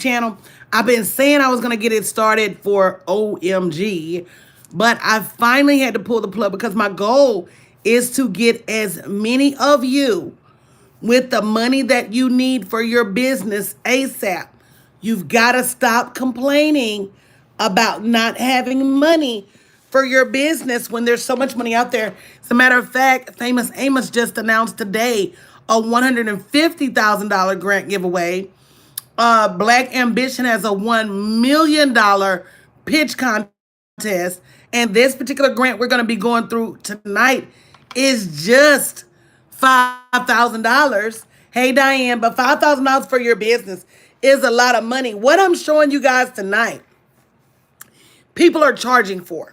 channel. I've been saying I was going to get it started for OMG, but I finally had to pull the plug because my goal is to get as many of you with the money that you need for your business ASAP. You've got to stop complaining about not having money for your business when there's so much money out there. As a matter of fact, Famous Amos just announced today a $150,000 grant giveaway. Black Ambition has a $1 million pitch contest. And this particular grant we're going to be going through tonight is just $5,000. Hey, Diane, but $5,000 for your business is a lot of money. What I'm showing you guys tonight, people are charging for.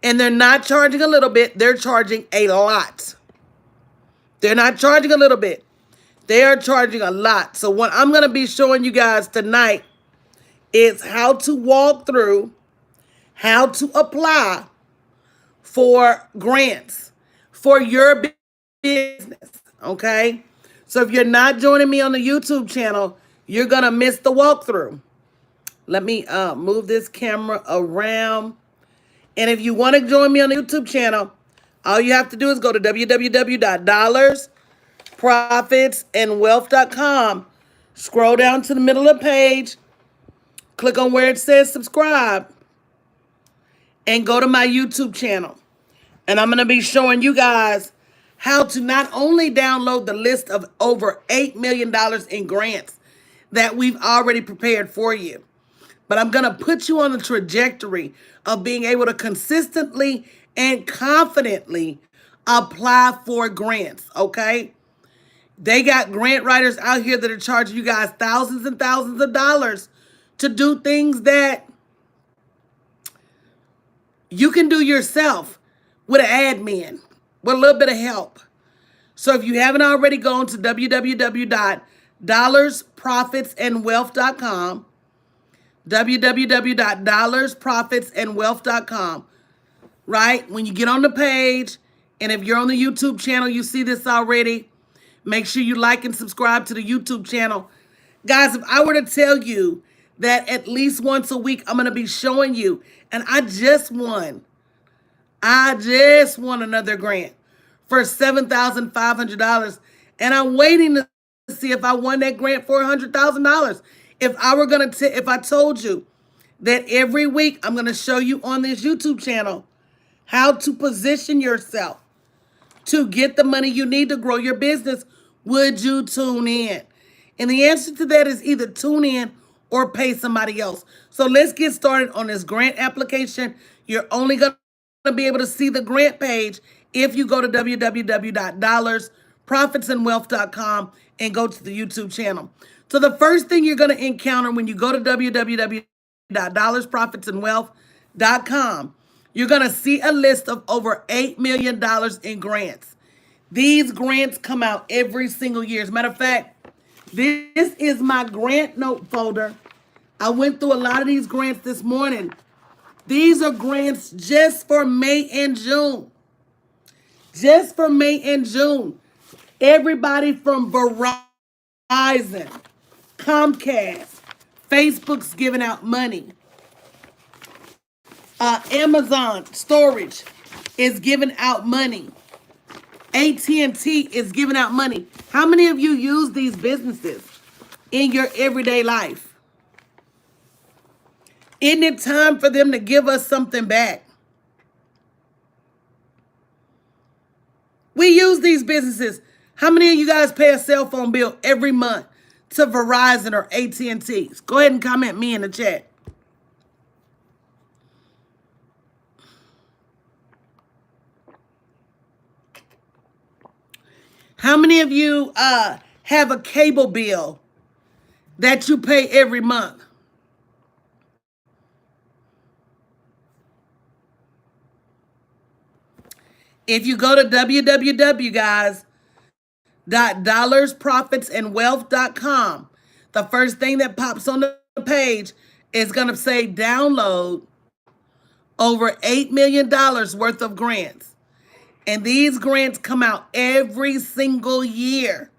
And they're not charging a little bit, they're charging a lot. They're not charging a little bit. They are charging a lot. So what I'm going to be showing you guys tonight is how to walk through, how to apply for grants for your business, okay? So if you're not joining me on the YouTube channel, you're going to miss the walkthrough. Let me move this camera around. And if you want to join me on the YouTube channel, all you have to do is go to www.dollarsprofitsandwealth.com. Scroll down to the middle of the page. Click on where it says subscribe. And go to my YouTube channel. And I'm going to be showing you guys how to not only download the list of over $8 million in grants that we've already prepared for you, but I'm going to put you on the trajectory of being able to consistently and confidently apply for grants, okay? They got grant writers out here that are charging you guys thousands and thousands of dollars to do things that you can do yourself with an admin, with a little bit of help. So if you haven't already gone to www.dollarsprofitsandwealth.com, www.dollarsprofitsandwealth.com, right? When you get on the page, and if you're on the YouTube channel, you see this already, make sure you like and subscribe to the YouTube channel. Guys, if I were to tell you that at least once a week, I'm going to be showing you, and I just won another grant for $7,500, and I'm waiting to see if I won that grant for $100,000. If I told you that every week I'm going to show you on this YouTube channel how to position yourself to get the money you need to grow your business, would you tune in? And the answer to that is either tune in or pay somebody else. So let's get started on this grant application. You're only going to be able to see the grant page if you go to www.dollarsprofitsandwealth.com and go to the YouTube channel. So the first thing you're going to encounter when you go to www.dollarsprofitsandwealth.com, you're going to see a list of over $8 million in grants. These grants come out every single year. As a matter of fact, this is my grant note folder. I went through a lot of these grants this morning. These are grants just for May and June. Just for May and June. Everybody from Verizon, Comcast, Facebook's giving out money. Amazon storage is giving out money. AT&T is giving out money. How many of you use these businesses in your everyday life? Isn't it time for them to give us something back? We use these businesses. How many of you guys pay a cell phone bill every month to Verizon or AT&T? Go ahead and comment me in the chat. How many of you have a cable bill that you pay every month? If you go to www.dollarsprofitsandwealth.com, the first thing that pops on the page is going to say download over $8 million worth of grants. And these grants come out every single year.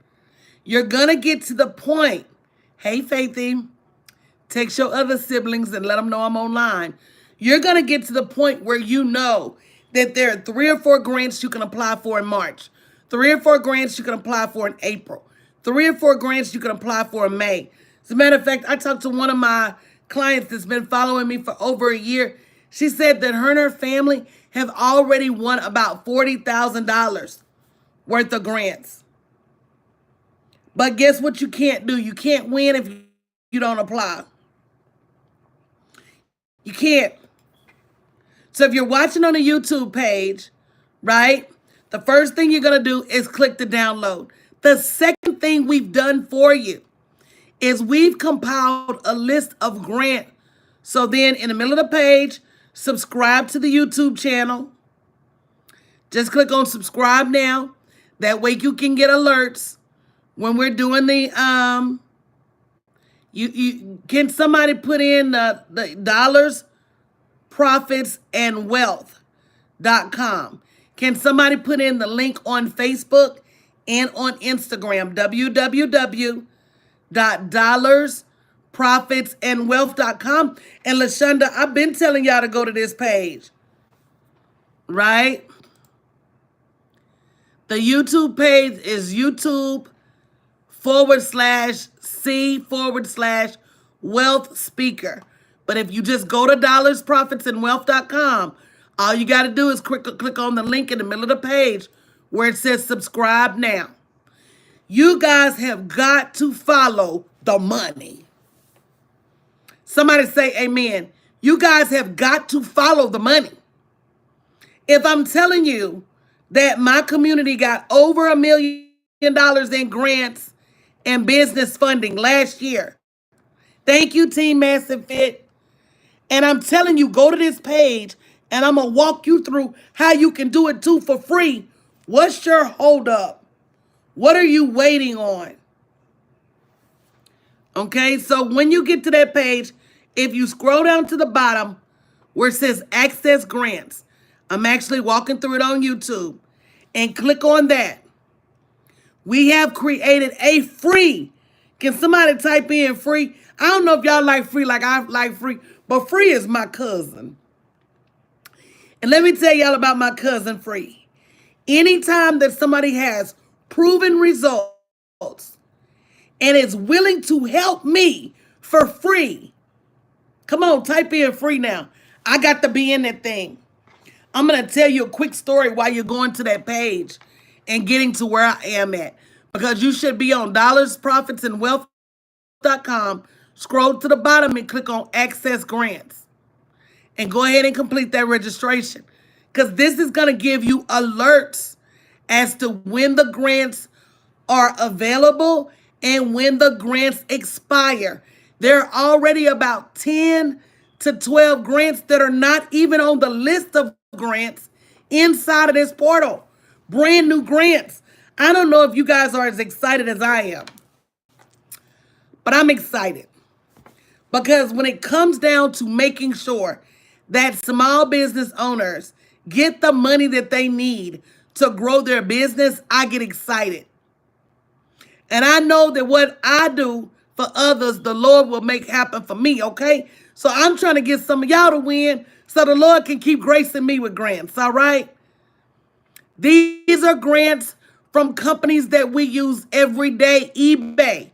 You're going to get to the point Hey, Faithy. Text your other siblings and let them know I'm online. You're going to get to the point where you know that there are 3 or 4 grants you can apply for in March, 3 or 4 grants you can apply for in April, 3 or 4 grants you can apply for in May. As a matter of fact, I talked to one of my clients that's been following me for over a year. She said that her and her family have already won about $40,000 worth of grants. But guess what you can't do? You can't win if you don't apply. You can't. So if you're watching on a YouTube page, right, the first thing you're going to do is click the download. The second thing we've done for you is we've compiled a list of grants. So then in the middle of the page, subscribe to the YouTube channel. Just click on subscribe now. That way you can get alerts when we're doing the you can somebody put in the dollars, profits, and wealth.com. Can somebody put in the link on Facebook and on Instagram? www.dollarsprofitsandwealth.com. And LaShonda, I've been telling y'all to go to this page, right? The YouTube page is YouTube/C/wealth speaker. But if you just go to dollarsprofitsandwealth.com, all you got to do is click on the link in the middle of the page where it says subscribe now. You guys have got to follow the money. Somebody say amen. You guys have got to follow the money. If I'm telling you that my community got over $1 million in grants and business funding last year. Thank you, Team Massive Fit. And I'm telling you, go to this page and I'm going to walk you through how you can do it too for free. What's your holdup? What are you waiting on? Okay, so when you get to that page, if you scroll down to the bottom where it says Access Grants, I'm actually walking through it on YouTube, and click on that. We have created a free. Can somebody type in free? I don't know if y'all like free like I like free, but free is my cousin. And let me tell y'all about my cousin Free. Anytime that somebody has proven results and is willing to help me for free, come on, type in free now. I got to be in that thing. I'm going to tell you a quick story while you're going to that page and getting to where I am at. Because you should be on dollarsprofitsandwealth.com. Scroll to the bottom and click on Access Grants. And go ahead and complete that registration. Because this is going to give you alerts as to when the grants are available and when the grants expire. There are already about 10 to 12 grants that are not even on the list of grants inside of this portal. Brand new grants. I don't know if you guys are as excited as I am, but I'm excited because when it comes down to making sure that small business owners get the money that they need to grow their business, I get excited. And I know that what I do for others, the Lord will make happen for me, okay? So I'm trying to get some of y'all to win so the Lord can keep gracing me with grants, all right? These are grants from companies that we use every day. eBay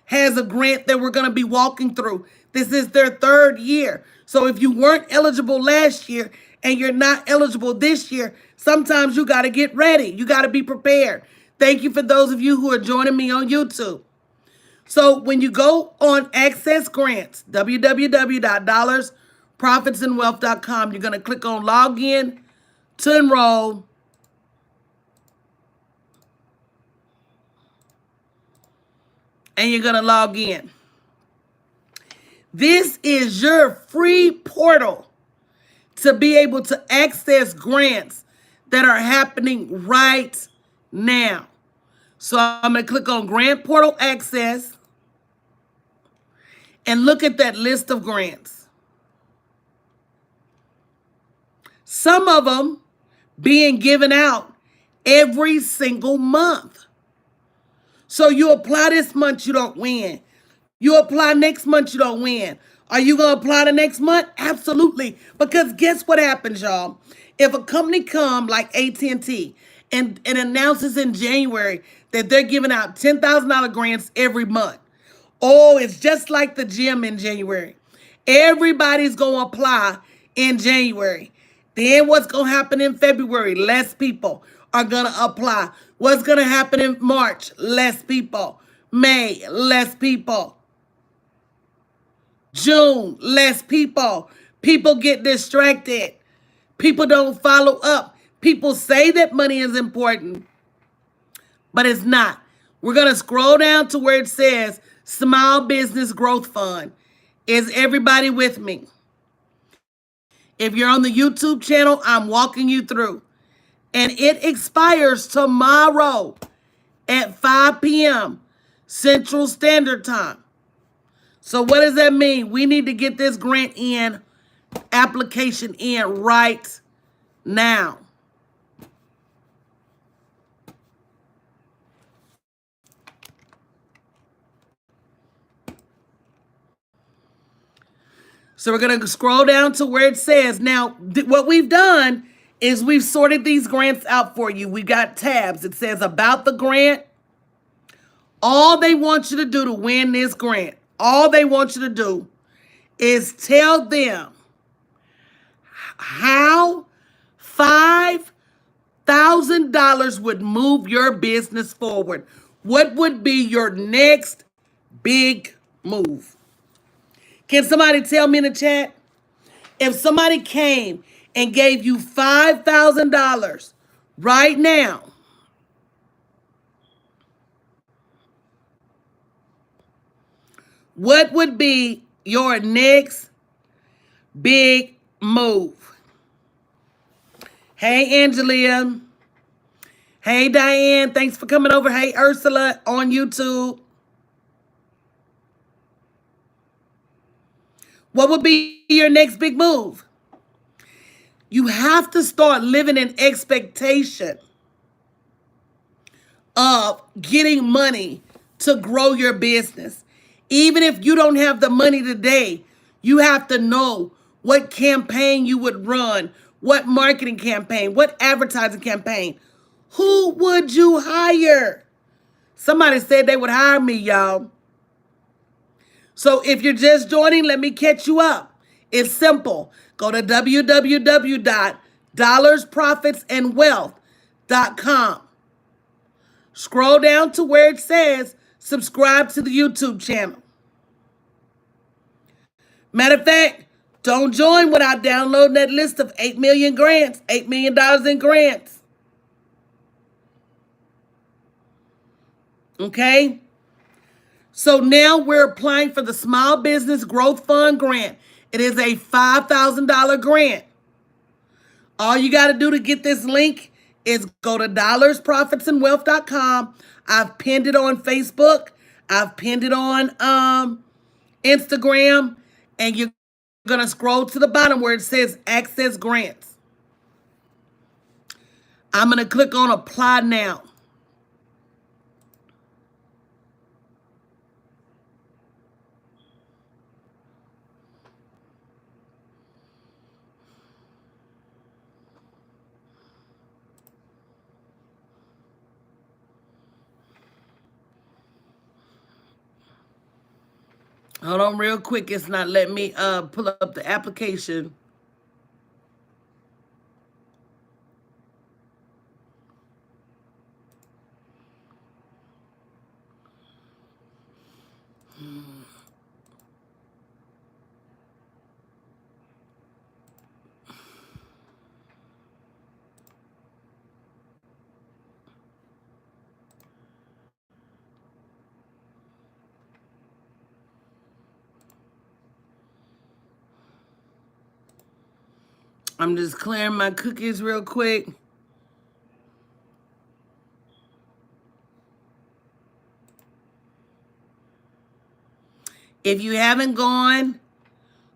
has a grant that we're going to be walking through. This is their 3rd year. So if you weren't eligible last year and you're not eligible this year, sometimes you got to get ready. You got to be prepared. Thank you for those of you who are joining me on YouTube. So when you go on Access Grants, www.dollarsprofitsandwealth.com, you're going to click on Login to enroll. And you're going to log in. This is your free portal to be able to access grants that are happening right now. So I'm going to click on Grant Portal Access and look at that list of grants. Some of them being given out every single month. So you apply this month, you don't win. You apply next month, you don't win. Are you going to apply the next month? Absolutely. Because guess what happens, y'all? If a company come like AT&T and announces in January that they're giving out $10,000 grants every month, oh, it's just like the gym in January. Everybody's going to apply in January. Then what's going to happen in February? Less people are going to apply. What's going to happen in March? Less people. May, less people. June, less people. People get distracted. People don't follow up. People say that money is important, but it's not. We're going to scroll down to where it says Small Business Growth Fund. Is everybody with me? If you're on the YouTube channel, I'm walking you through. And it expires tomorrow at 5 p.m. Central Standard Time. So what does that mean? We need to get this grant application in right now. So we're going to scroll down to where it says, now, what we've done is we've sorted these grants out for you. We got tabs. It says about the grant. All they want you to do to win this grant, all they want you to do is tell them how $5,000 would move your business forward. What would be your next big move? Can somebody tell me in the chat? If somebody came and gave you $5,000 right now, what would be your next big move? Hey, Angelia. Hey, Diane. Thanks for coming over. Hey, Ursula on YouTube. What would be your next big move? You have to start living in expectation of getting money to grow your business. Even if you don't have the money today, you have to know what campaign you would run, what marketing campaign, what advertising campaign. Who would you hire? Somebody said they would hire me, y'all. So if you're just joining, let me catch you up. It's simple. Go to www.dollarsprofitsandwealth.com. Scroll down to where it says subscribe to the YouTube channel. Matter of fact, don't join without downloading that list of 8 million grants, $8 million in grants. Okay? So now we're applying for the Small Business Growth Fund grant. It is a $5,000 grant. All you got to do to get this link is go to dollarsprofitsandwealth.com. I've pinned it on Facebook. I've pinned it on Instagram. And you're going to scroll to the bottom where it says Access Grants. I'm going to click on Apply Now. Hold on real quick. It's not letting me pull up the application. I'm just clearing my cookies real quick. If you haven't gone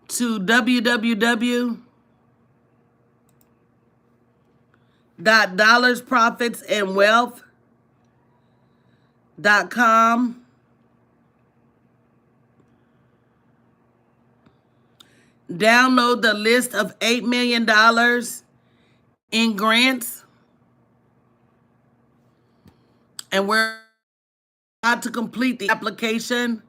to www.dollarsprofitsandwealth.com, download the list of $8 million in grants, and we're about to complete the application.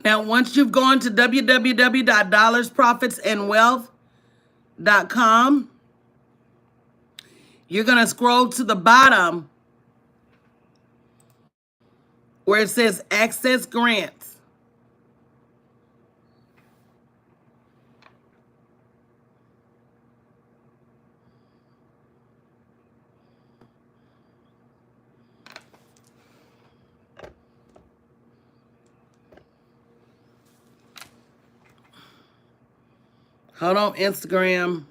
Now, once you've gone to www.dollarsprofitsandwealth.com, you're going to scroll to the bottom where it says Access Grants. Hold on, Instagram.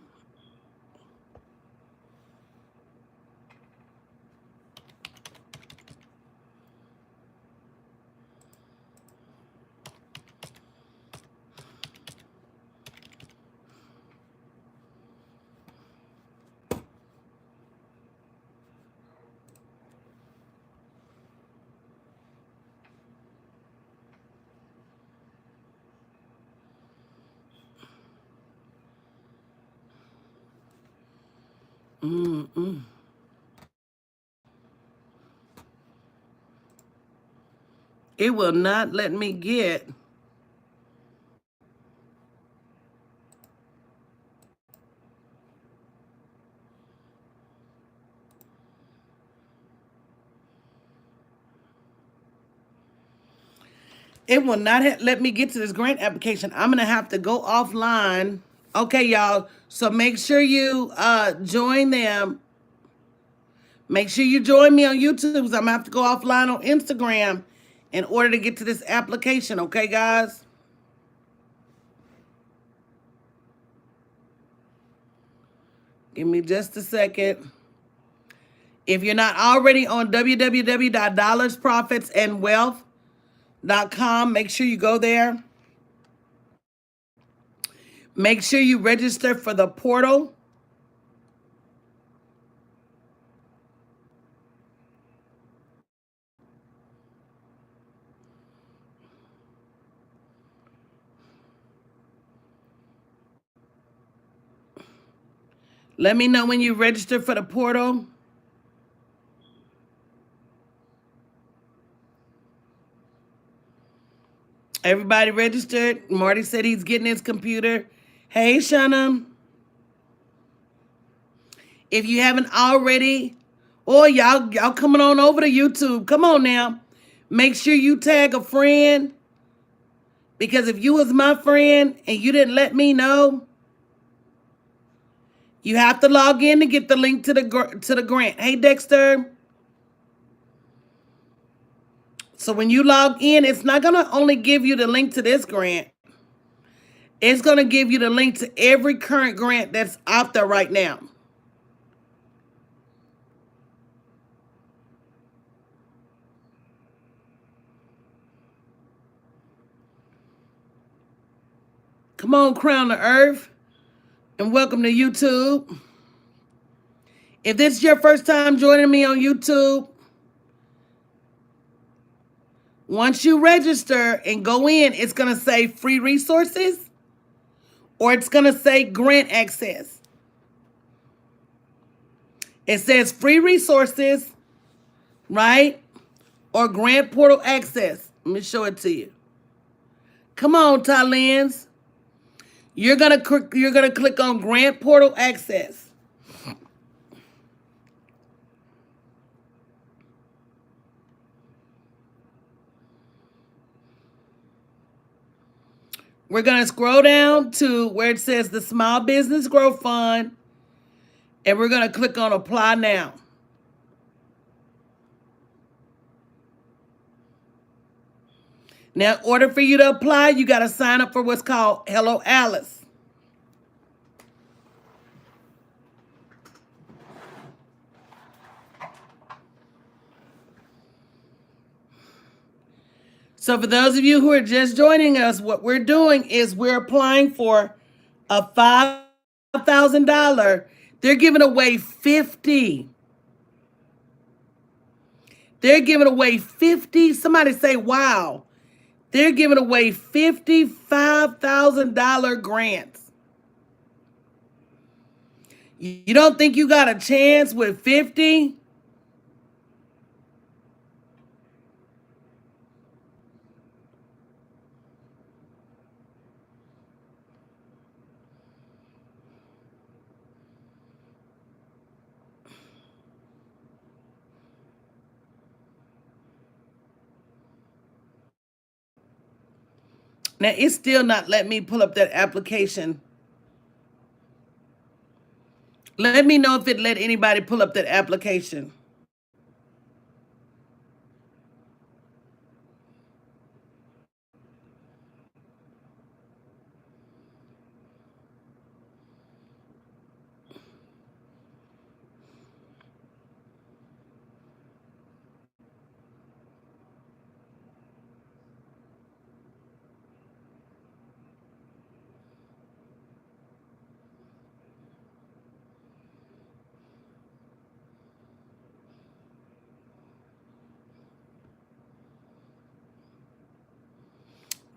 It will not let me get. It will not let me get to this grant application. I'm going to have to go offline. Okay, y'all. So make sure you join them. Make sure you join me on YouTube, because I'm going to have to go offline on Instagram in order to get to this application. Okay, guys? Give me just a second. If you're not already on www.dollarsprofitsandwealth.com, make sure you go there. Make sure you register for the portal. Let me know when you register for the portal. Everybody registered. Marty said he's getting his computer. Hey, Shannon. If you haven't already, or y'all coming on over to YouTube. Come on now. Make sure you tag a friend. Because if you was my friend and you didn't let me know, you have to log in to get the link to the grant. Hey, Dexter. So when you log in, it's not going to only give you the link to this grant. It's going to give you the link to every current grant that's out there right now. Come on, Crown the Earth, and welcome to YouTube. If this is your first time joining me on YouTube, once you register and go in, it's going to say free resources, or it's going to say grant access. It says free resources, right? Or grant portal access. Let me show it to you. Come on, Tylens. You're gonna click on grant portal access. We're gonna scroll down to where it says the Small Business Growth Fund, and we're gonna click on apply now. Now, in order for you to apply, you got to sign up for what's called Hello Alice. So for those of you who are just joining us, what we're doing is we're applying for a $5,000. They're giving away 50. They're giving away 50. Somebody say, wow. They're giving away $55,000 grants. You don't think you got a chance with 50? Now, it's still not letting me pull up that application. Let me know if it let anybody pull up that application.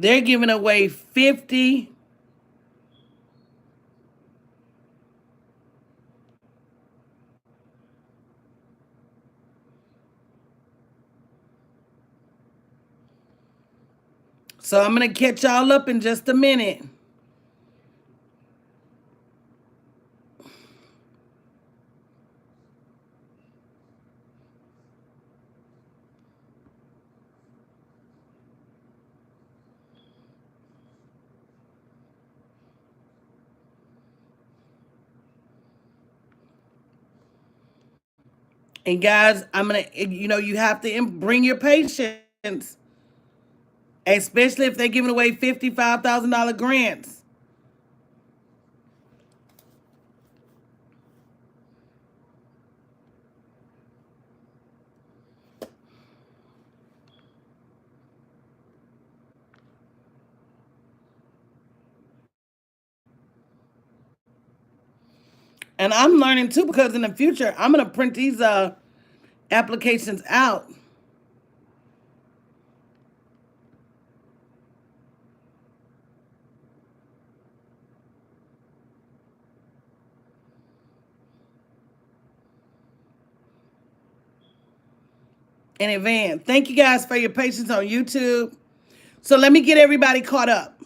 They're giving away 50. So I'm going to catch y'all up in just a minute. And guys, I'm going to, you have to bring your patience, especially if they're giving away $55,000 grants. And I'm learning too, because in the future, I'm going to print these applications out. In advance. Thank you guys for your patience on YouTube. So let me get everybody caught up.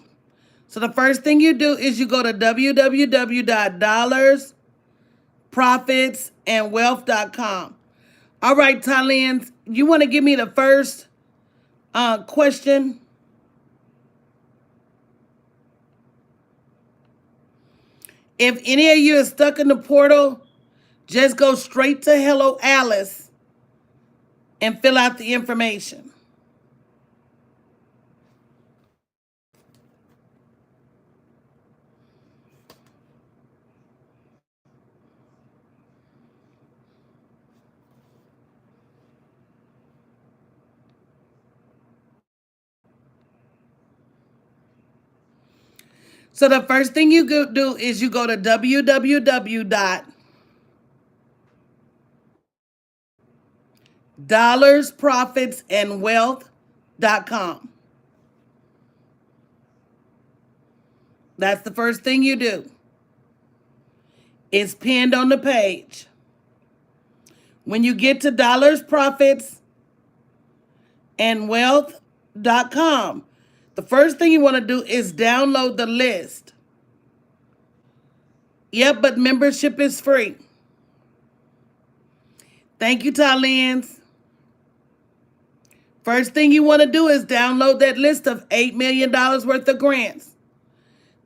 So the first thing you do is you go to www.dollarsprofitsandwealth.com. All right, Tylians, you want to give me the first question? If any of you are stuck in the portal, just go straight to Hello Alice and fill out the information. So the first thing you do is you go to www.dollarsprofitsandwealth.com. That's the first thing you do. It's pinned on the page. When you get to dollarsprofitsandwealth.com, the first thing you want to do is download the list. Yep, but membership is free. Thank you, Tylians. First thing you want to do is download that list of $8 million worth of grants.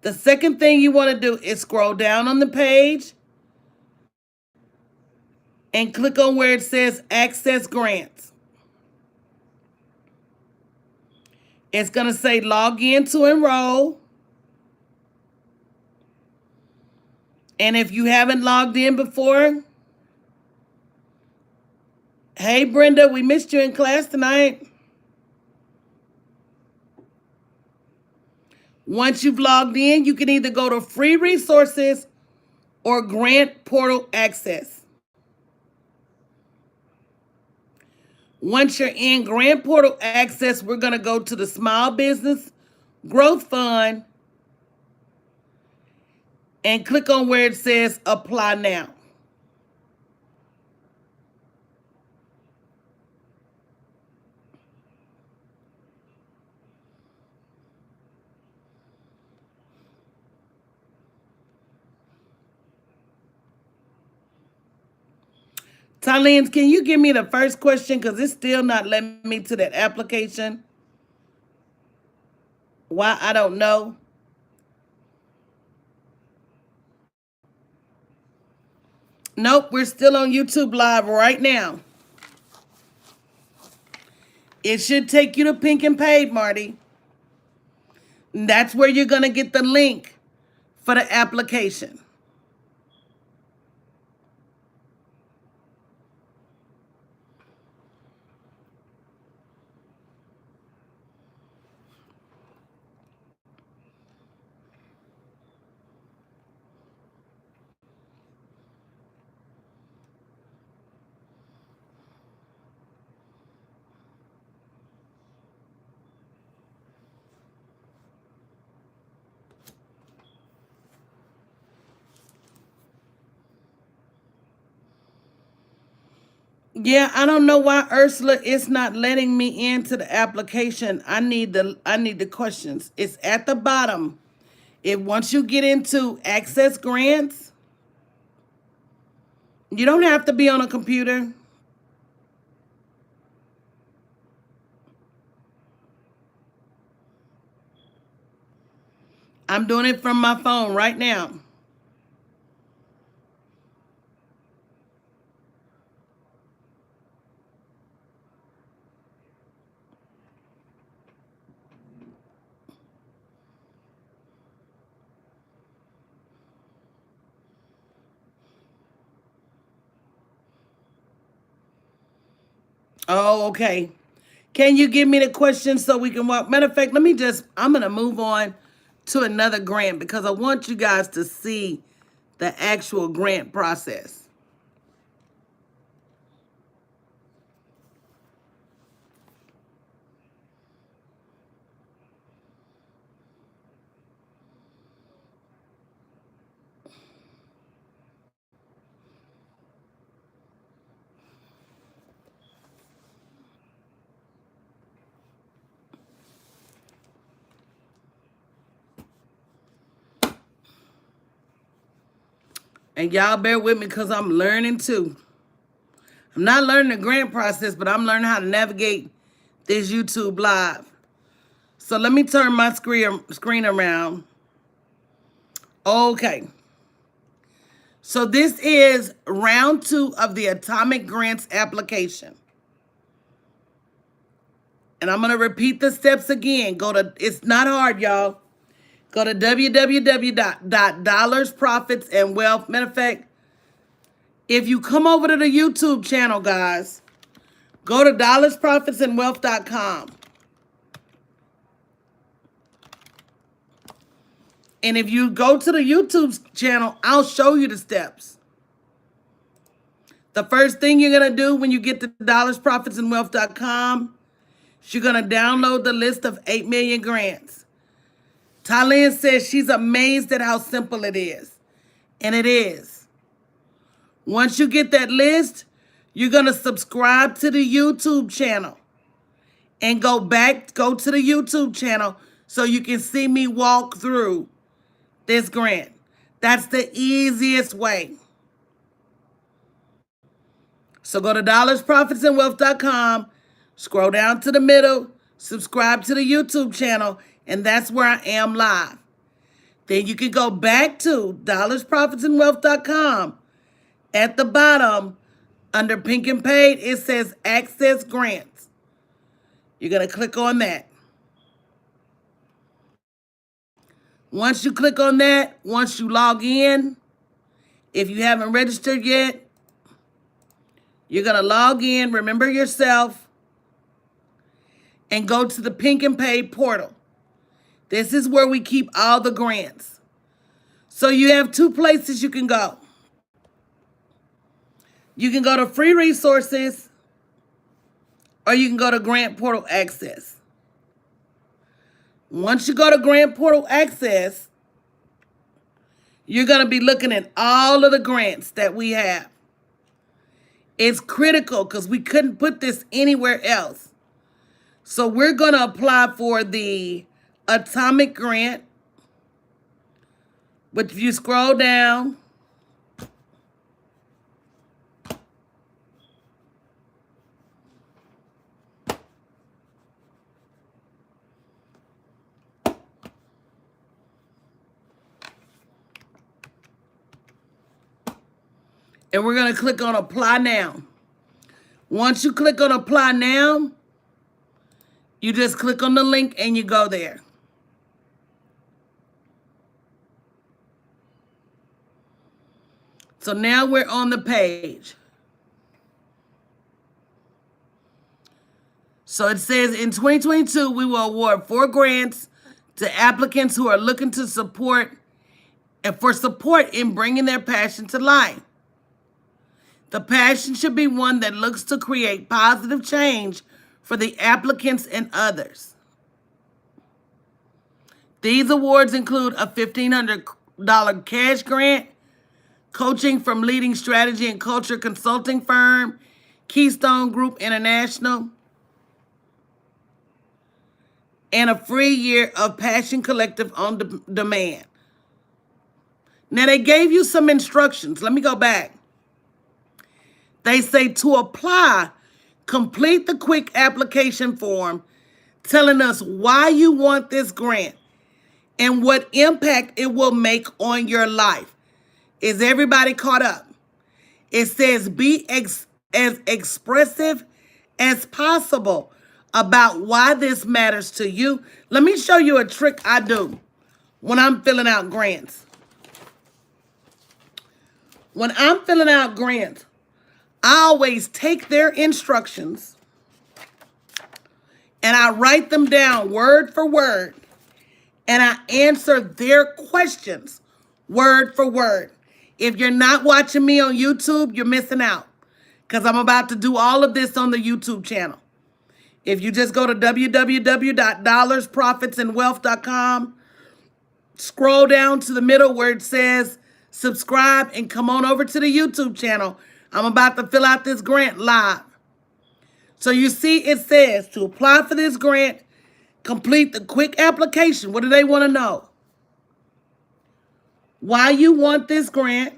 The second thing you want to do is scroll down on the page and click on where it says Access Grants. It's going to say log in to enroll. And if you haven't logged in before, hey, Brenda, we missed you in class tonight. Once you've logged in, you can either go to free resources or grant portal access. Once you're in grant portal access, we're going to go to the Small Business Growth Fund and click on where it says apply now. Tylene, can you give me the first question? Because it's still not letting me to that application. Why? I don't know. Nope, we're still on YouTube Live right now. It should take you to Pink and Paid, Marty. And that's where you're going to get the link for the application. Yeah, I don't know why Ursula is not letting me into the application. I need the questions. It's at the bottom. Once you get into access grants, you don't have to be on a computer. I'm doing it from my phone right now. Oh, okay. Can you give me the question so we can walk? Matter of fact, I'm going to move on to another grant because I want you guys to see the actual grant process. And y'all bear with me because I'm learning too. I'm not learning the grant process, but I'm learning how to navigate this YouTube Live. So let me turn my screen around. Okay. So this is round 2 of the Atomic Grants application. And I'm going to repeat the steps again. It's not hard, y'all. Go to www.dollarsprofitsandwealth. Matter of fact, if you come over to the YouTube channel, guys, go to dollarsprofitsandwealth.com. And if you go to the YouTube channel, I'll show you the steps. The first thing you're going to do when you get to dollarsprofitsandwealth.com is you're going to download the list of 8 million grants. Tylene says she's amazed at how simple it is. And it is. Once you get that list, you're going to subscribe to the YouTube channel. And go to the YouTube channel so you can see me walk through this grant. That's the easiest way. So go to dollarsprofitsandwealth.com, scroll down to the middle, subscribe to the YouTube channel, and that's where I am live. Then you can go back to dollarsprofitsandwealth.com. At the bottom, under Pink and Paid, it says Access Grants. You're going to click on that. Once you click on that, once you log in, if you haven't registered yet, you're going to log in, remember yourself, and go to the Pink and Pay portal. This is where we keep all the grants. So you have two places you can go. You can go to free resources, or you can go to grant portal access. Once you go to grant portal access, you're going to be looking at all of the grants that we have. It's critical because we couldn't put this anywhere else. So we're going to apply for the Atomic Grant. But if you scroll down, and we're going to click on Apply Now. Once you click on Apply Now, you just click on the link and you go there. So now we're on the page. So it says in 2022, we will award 4 grants to applicants who are looking to support and for support in bringing their passion to life. The passion should be one that looks to create positive change for the applicants and others. These awards include a $1,500 cash grant, coaching from leading strategy and culture consulting firm, Keystone Group International, and a free year of Passion Collective on demand. Now, they gave you some instructions. Let me go back. They say to apply, complete the quick application form telling us why you want this grant and what impact it will make on your life. Is everybody caught up? It says be as expressive as possible about why this matters to you. Let me show you a trick I do when I'm filling out grants. When I'm filling out grants, I always take their instructions and I write them down word for word and I answer their questions word for word. If you're not watching me on YouTube, you're missing out because I'm about to do all of this on the YouTube channel. If you just go to www.dollarsprofitsandwealth.com, scroll down to the middle where it says subscribe and come on over to the YouTube channel. I'm about to fill out this grant live. So you see it says to apply for this grant, complete the quick application. What do they want to know? Why you want this grant.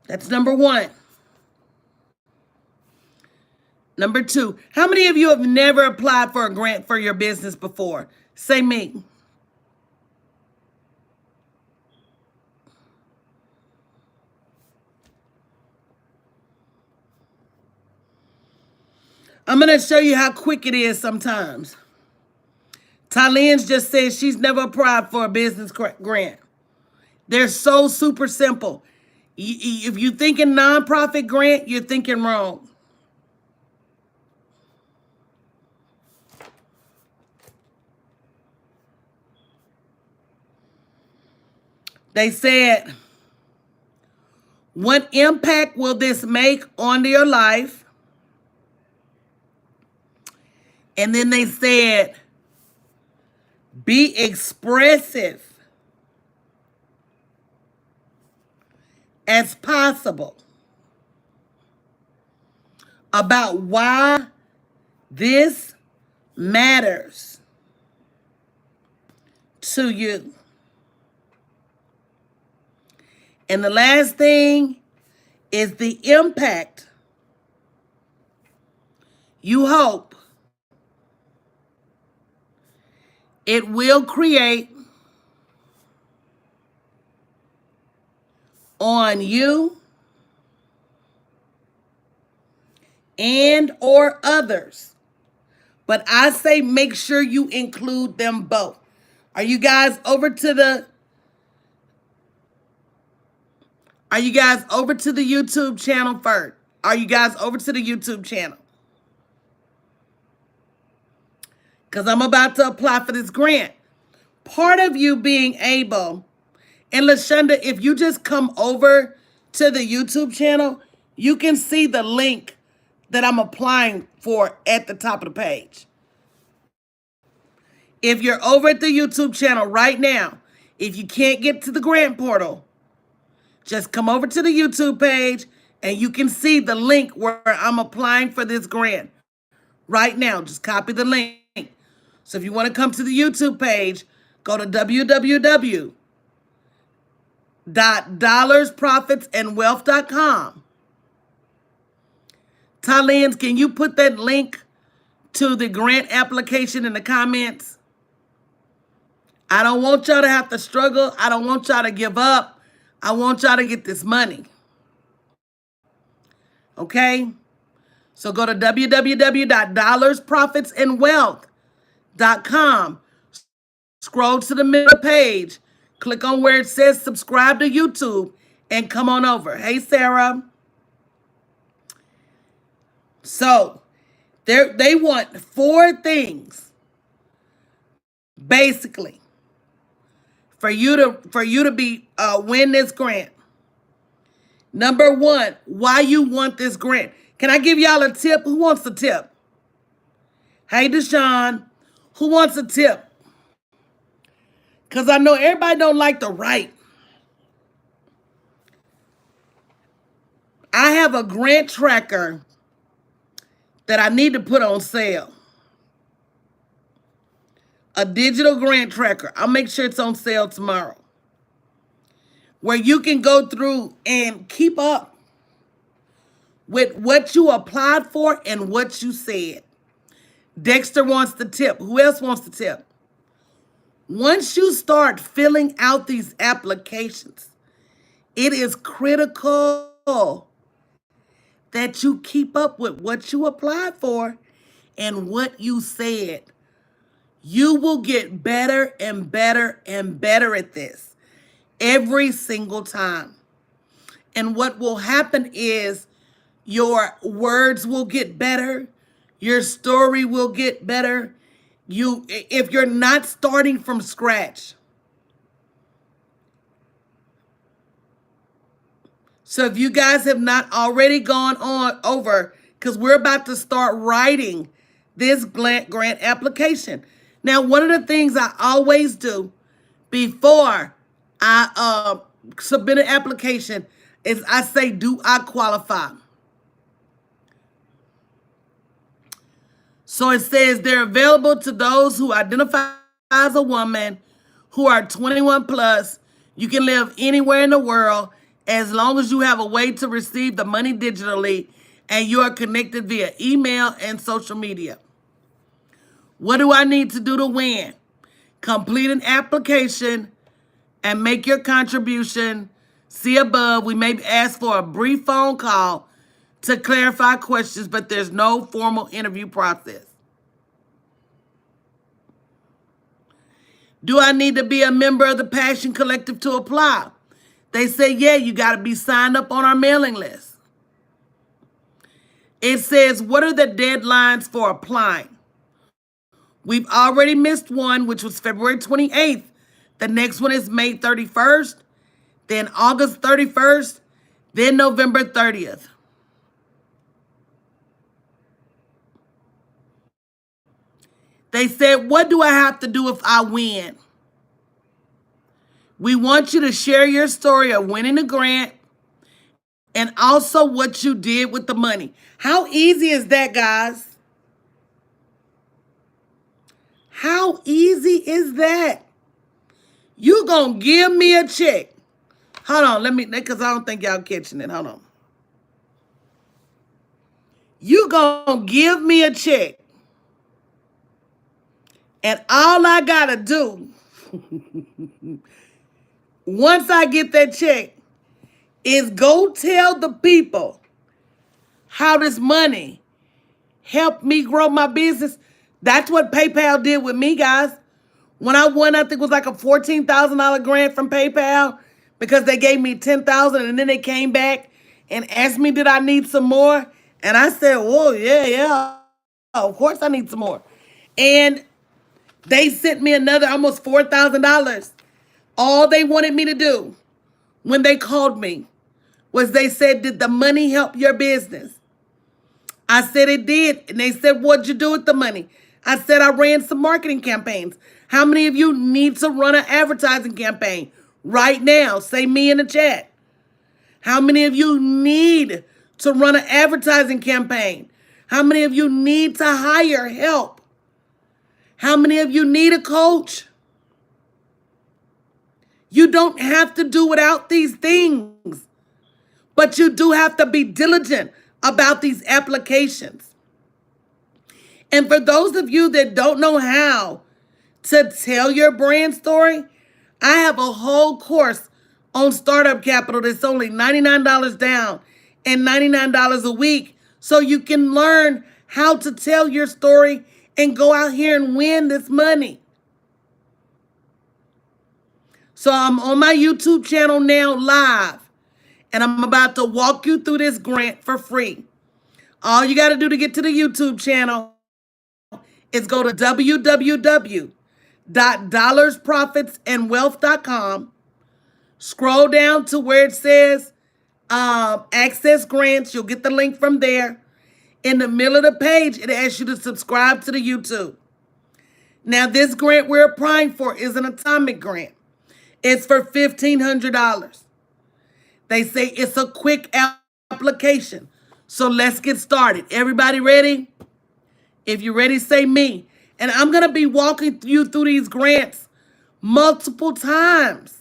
That's number 1. Number 2, how many of you have never applied for a grant for your business before? Say me. I'm going to show you how quick it is sometimes. Tylene's just said she's never applied for a business grant. They're so super simple. If you're thinking nonprofit grant, you're thinking wrong. They said, what impact will this make on your life? And then they said, be expressive as possible about why this matters to you. And the last thing is the impact you hope it will create on you and or others But I say make sure you include them both. Are you guys over to the YouTube channel first? Are you guys over to the YouTube channel? Because I'm about to apply for this grant. Part of you being able, and LaShonda, if you just come over to the YouTube channel, you can see the link that I'm applying for at the top of the page. If you're over at the YouTube channel right now, if you can't get to the grant portal, just come over to the YouTube page and you can see the link where I'm applying for this grant. Right now, just copy the link. So if you want to come to the YouTube page, go to www.dollarsprofitsandwealth.com. Talens, can you put that link to the grant application in the comments? I don't want y'all to have to struggle. I don't want y'all to give up. I want y'all to get this money. Okay? So go to www.dollarsprofitsandwealth.com. Scroll to the middle page. Click on where it says subscribe to YouTube and come on over. Hey, Sarah. So they want 4 things basically for you to be win this grant. Number 1, why you want this grant. Can I give y'all a tip? Who wants a tip? Hey, Deshaun, who wants a tip? Because I know everybody don't like to write. I have a grant tracker that I need to put on sale. A digital grant tracker. I'll make sure it's on sale tomorrow. Where you can go through and keep up with what you applied for and what you said. Dexter wants the tip. Who else wants the tip? Once you start filling out these applications, it is critical that you keep up with what you applied for and what you said. You will get better and better and better at this every single time. And what will happen is your words will get better. Your story will get better. If you're not starting from scratch. So if you guys have not already gone on over, because we're about to start writing this grant application. Now, one of the things I always do before I submit an application is I say, do I qualify? So it says they're available to those who identify as a woman, who are 21 plus. You can live anywhere in the world as long as you have a way to receive the money digitally and you are connected via email and social media. What do I need to do to win? Complete an application and make your contribution. See above, we may ask for a brief phone call to clarify questions, but there's no formal interview process. Do I need to be a member of the Passion Collective to apply? They say, yeah, you got to be signed up on our mailing list. It says, what are the deadlines for applying? We've already missed one, which was February 28th. The next one is May 31st, then August 31st, then November 30th. They said, what do I have to do if I win? We want you to share your story of winning the grant and also what you did with the money. How easy is that, guys? How easy is that? You gonna give me a check. Hold on, because I don't think y'all catching it. Hold on. You gonna give me a check. And all I gotta do, once I get that check, is go tell the people how this money helped me grow my business. That's what PayPal did with me, guys. When I won, I think it was like a $14,000 grant from PayPal because they gave me 10,000, and then they came back and asked me, did I need some more? And I said, oh yeah, of course I need some more. And they sent me another almost $4,000. All they wanted me to do when they called me was they said, did the money help your business? I said it did. And they said, what'd you do with the money? I said, I ran some marketing campaigns. How many of you need to run an advertising campaign right now? Say me in the chat. How many of you need to run an advertising campaign? How many of you need to hire help? How many of you need a coach? You don't have to do without these things, but you do have to be diligent about these applications. And for those of you that don't know how to tell your brand story, I have a whole course on Startup Capital that's only $99 down and $99 a week, so you can learn how to tell your story and go out here and win this money. So I'm on my YouTube channel now live, and I'm about to walk you through this grant for free. All you got to do to get to the YouTube channel is go to www.dollarsprofitsandwealth.com. Scroll down to where it says access grants. You'll get the link from there. In the middle of the page, it asks you to subscribe to the YouTube. Now, this grant we're applying for is an atomic grant. It's for $1,500. They say it's a quick application. So let's get started. Everybody ready? If you're ready, say me. And I'm going to be walking you through these grants multiple times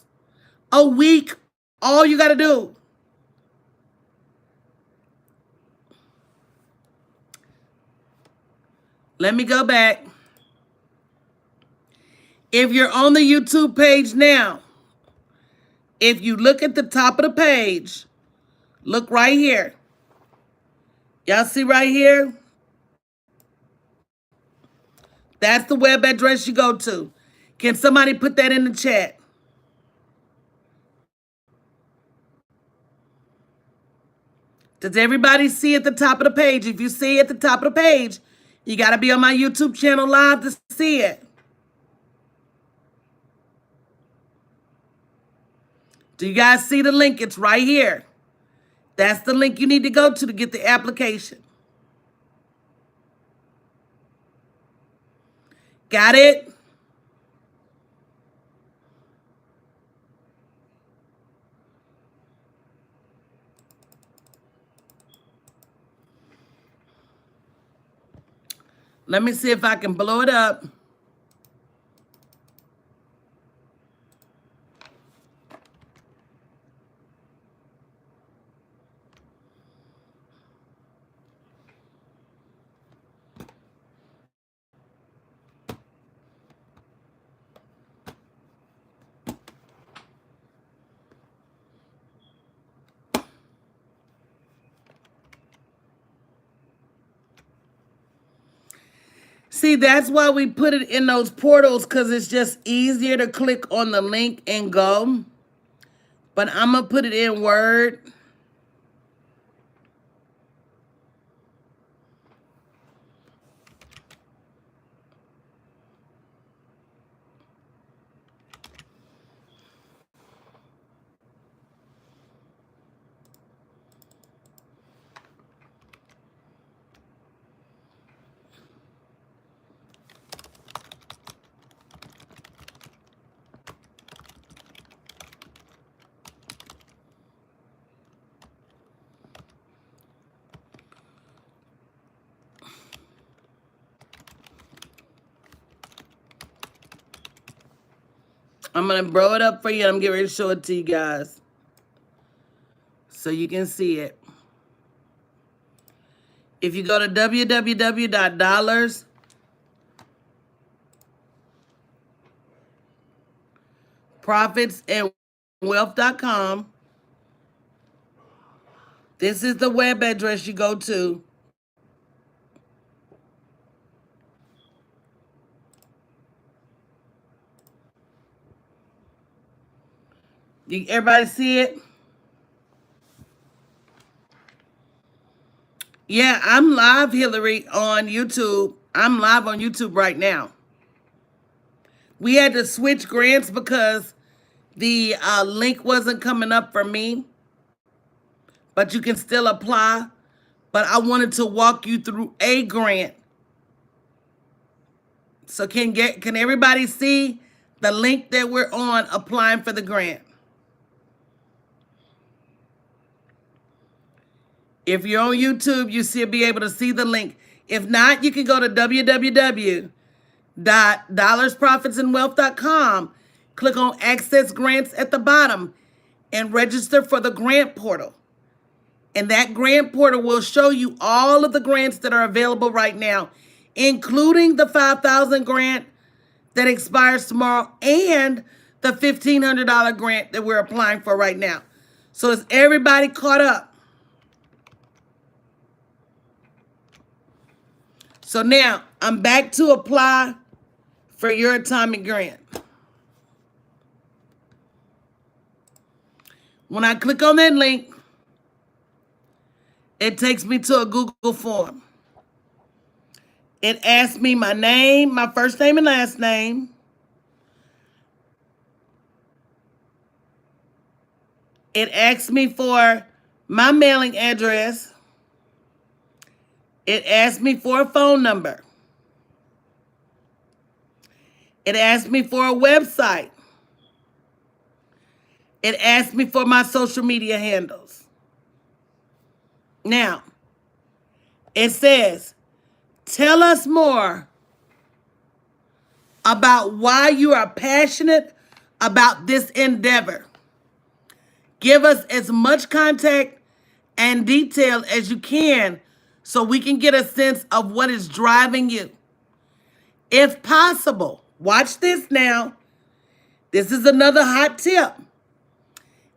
a week. All you got to do. Let me go back. If you're on the YouTube page now, if you look at the top of the page, look right here. Y'all see right here? That's the web address you go to. Can somebody put that in the chat? Does everybody see at the top of the page? If you see at the top of the page, you got to be on my YouTube channel live to see it. Do you guys see the link? It's right here. That's the link you need to go to get the application. Got it? Let me see if I can blow it up. See, that's why we put it in those portals, because it's just easier to click on the link and go. But I'm going to put it in Word. I'm going to blow it up for you. I'm getting ready to show it to you guys so you can see it. If you go to www.dollarsprofitsandwealth.com, this is the web address you go to. Everybody see it? Yeah, I'm live, Hillary, on YouTube. I'm live on YouTube right now. We had to switch grants because the link wasn't coming up for me, but you can still apply. But I wanted to walk you through a grant. So can everybody see the link that we're on applying for the grant? If you're on YouTube, you should be able to see the link. If not, you can go to www.dollarsprofitsandwealth.com, click on Access Grants at the bottom, and register for the grant portal. And that grant portal will show you all of the grants that are available right now, including the $5,000 grant that expires tomorrow and the $1,500 grant that we're applying for right now. So is everybody caught up? So now I'm back to apply for your atomic grant. When I click on that link, it takes me to a Google form. It asks me my name, my first name and last name. It asks me for my mailing address. It asks me for a phone number. It asks me for a website. It asks me for my social media handles. Now, it says, tell us more about why you are passionate about this endeavor. Give us as much contact and detail as you can so we can get a sense of what is driving you. If possible, watch this now. This is another hot tip.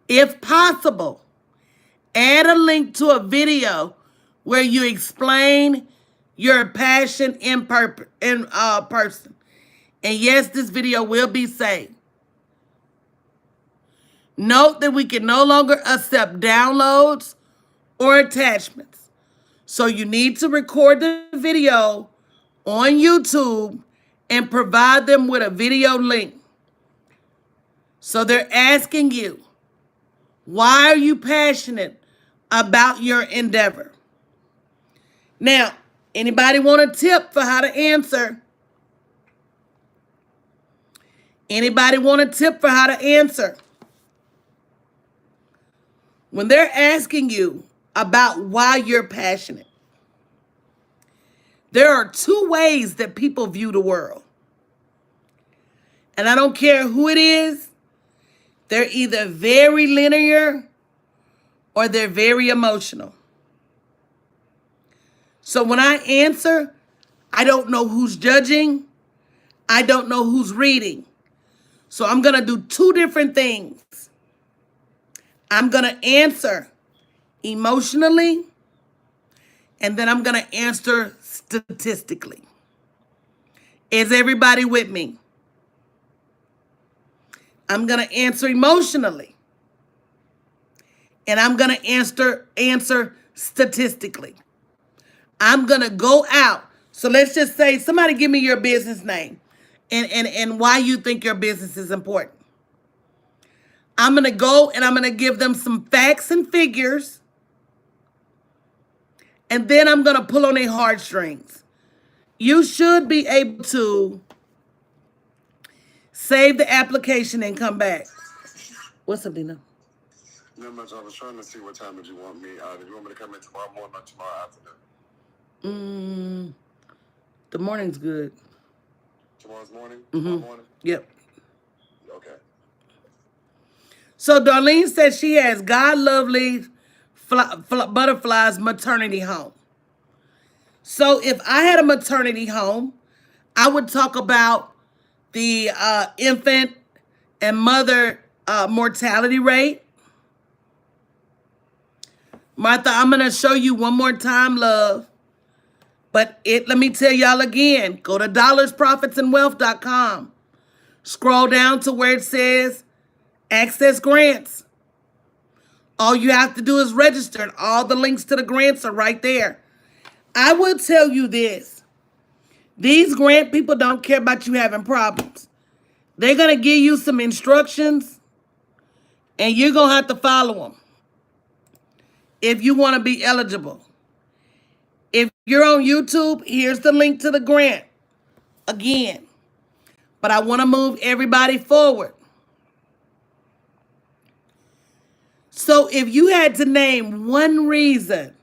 If possible, add a link to a video where you explain your passion in person. And yes, this video will be saved. Note that we can no longer accept downloads or attachments. So you need to record the video on YouTube and provide them with a video link. So they're asking you, why are you passionate about your endeavor? Now, anybody want a tip for how to answer? Anybody want a tip for how to answer? When they're asking you about why you're passionate, there are two ways that people view the world. And I don't care who it is, they're either very linear or they're very emotional. So when I answer, I don't know who's judging. I don't know who's reading. So I'm going to do two different things. I'm going to answer emotionally, and then I'm going to answer statistically. Is everybody with me? I'm going to answer emotionally, and I'm going to answer statistically. I'm going to go out. So let's just say somebody give me your business name and why you think your business is important. I'm going to go and I'm going to give them some facts and figures. And then I'm going to pull on their heartstrings. You should be able to save the application and come back. What's up, Dina? Not much. I was trying to see what time did you want me. Did you want me to come in tomorrow morning or tomorrow afternoon? The morning's good. Tomorrow's morning? Tomorrow morning? Yep. Okay. So Darlene says she has God Lovely Butterflies maternity home. So if I had a maternity home, I would talk about the infant and mother mortality rate. Martha, I'm going to show you one more time, love. But let me tell y'all again, go to dollarsprofitsandwealth.com. Scroll down to where it says Access grants. All you have to do is register, and all the links to the grants are right there. I will tell you this. These grant people don't care about you having problems. They're going to give you some instructions, and you're going to have to follow them if you want to be eligible. If you're on YouTube, here's the link to the grant again. But I want to move everybody forward. So if you had to name one reason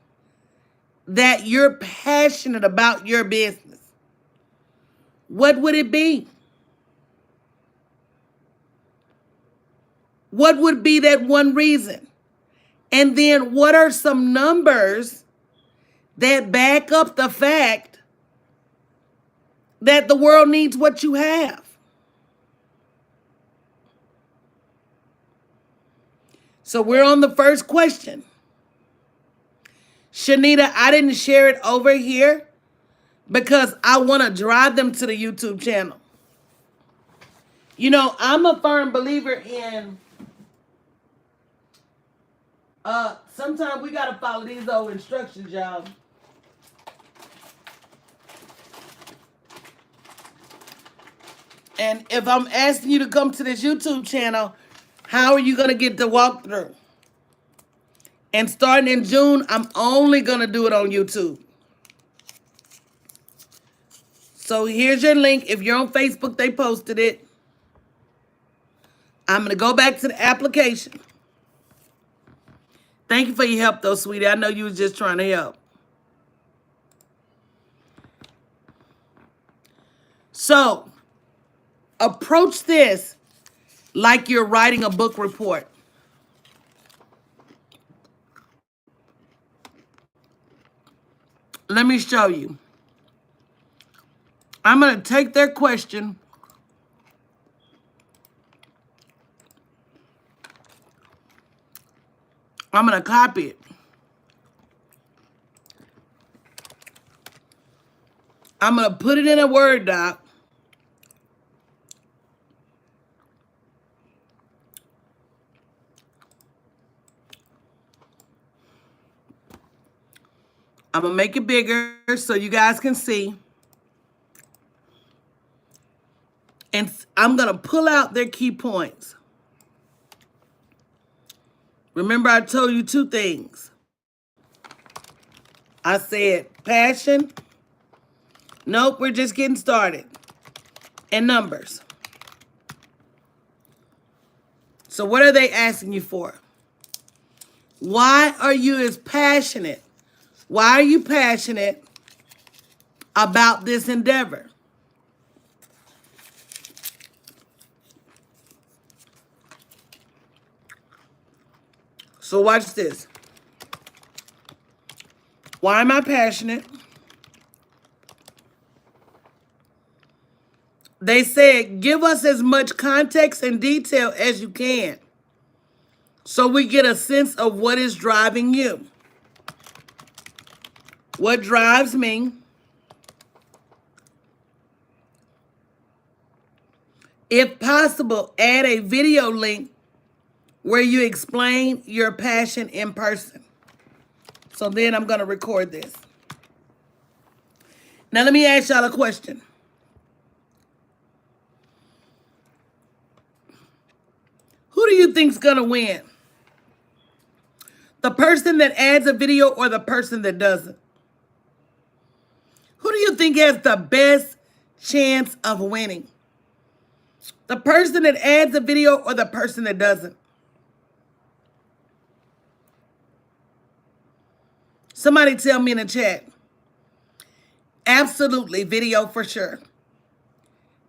that you're passionate about your business, what would it be? What would be that one reason? And then what are some numbers that back up the fact that the world needs what you have? So we're on the first question. Shanita, I didn't share it over here because I want to drive them to the YouTube channel. You know, I'm a firm believer in sometimes we got to follow these old instructions, y'all. And if I'm asking you to come to this YouTube channel, how are you going to get the walkthrough? And starting in June, I'm only going to do it on YouTube. So here's your link. If you're on Facebook, they posted it. I'm going to go back to the application. Thank you for your help, though, sweetie. I know you was just trying to help. So, approach this like you're writing a book report. Let me show you. I'm going to take their question. I'm going to copy it. I'm going to put it in a Word doc. I'm going to make it bigger so you guys can see. And I'm going to pull out their key points. Remember, I told you two things. I said passion. Nope, we're just getting started. And numbers. So what are they asking you for? Why are you as passionate? Why are you passionate about this endeavor? So watch this. Why am I passionate? They said, give us as much context and detail as you can so we get a sense of what is driving you. What drives me? If possible, add a video link where you explain your passion in person. So then I'm going to record this. Now let me ask y'all a question. Who do you think's going to win? The person that adds a video or the person that doesn't? Who do you think has the best chance of winning? The person that adds a video or the person that doesn't? Somebody tell me in the chat. Absolutely, video for sure.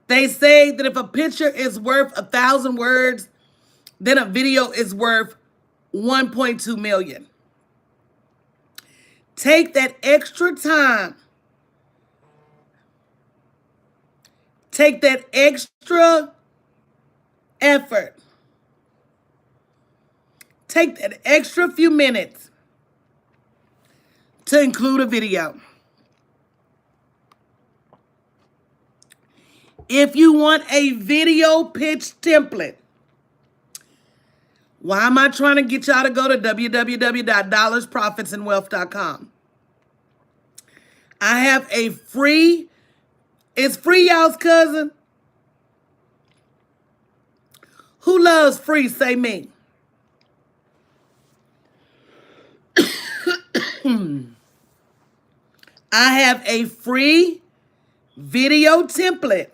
They say that if a picture is worth 1,000 words, then a video is worth 1.2 million. Take that extra time. Take that extra effort. Take that extra few minutes to include a video. If you want a video pitch template, Why am I trying to get y'all to go to www.dollarsprofitsandwealth.com? I have a free, it's free, y'all's cousin. Who loves free? Say me. I have a free video template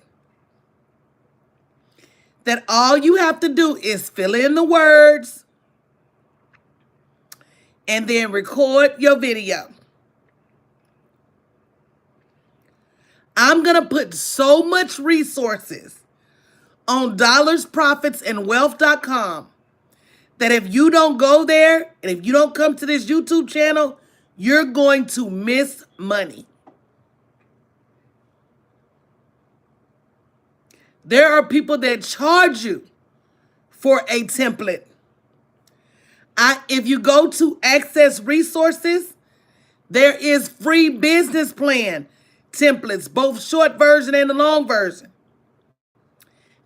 that all you have to do is fill in the words and then record your video. I'm going to put so much resources on dollarsprofitsandwealth.com that if you don't go there and if you don't come to this YouTube channel, you're going to miss money. There are people that charge you for a template. If you go to Access Resources, there is free business plan templates, both short version and the long version.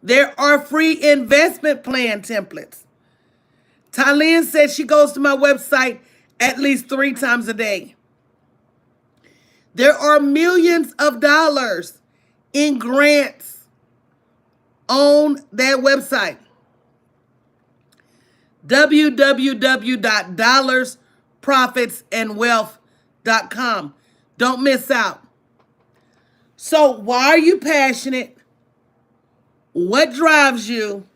There are free investment plan templates. Tylene says she goes to my website at least 3 times a day. There are millions of dollars in grants on that website. www.dollarsprofitsandwealth.com. Don't miss out. So why are you passionate? What drives you?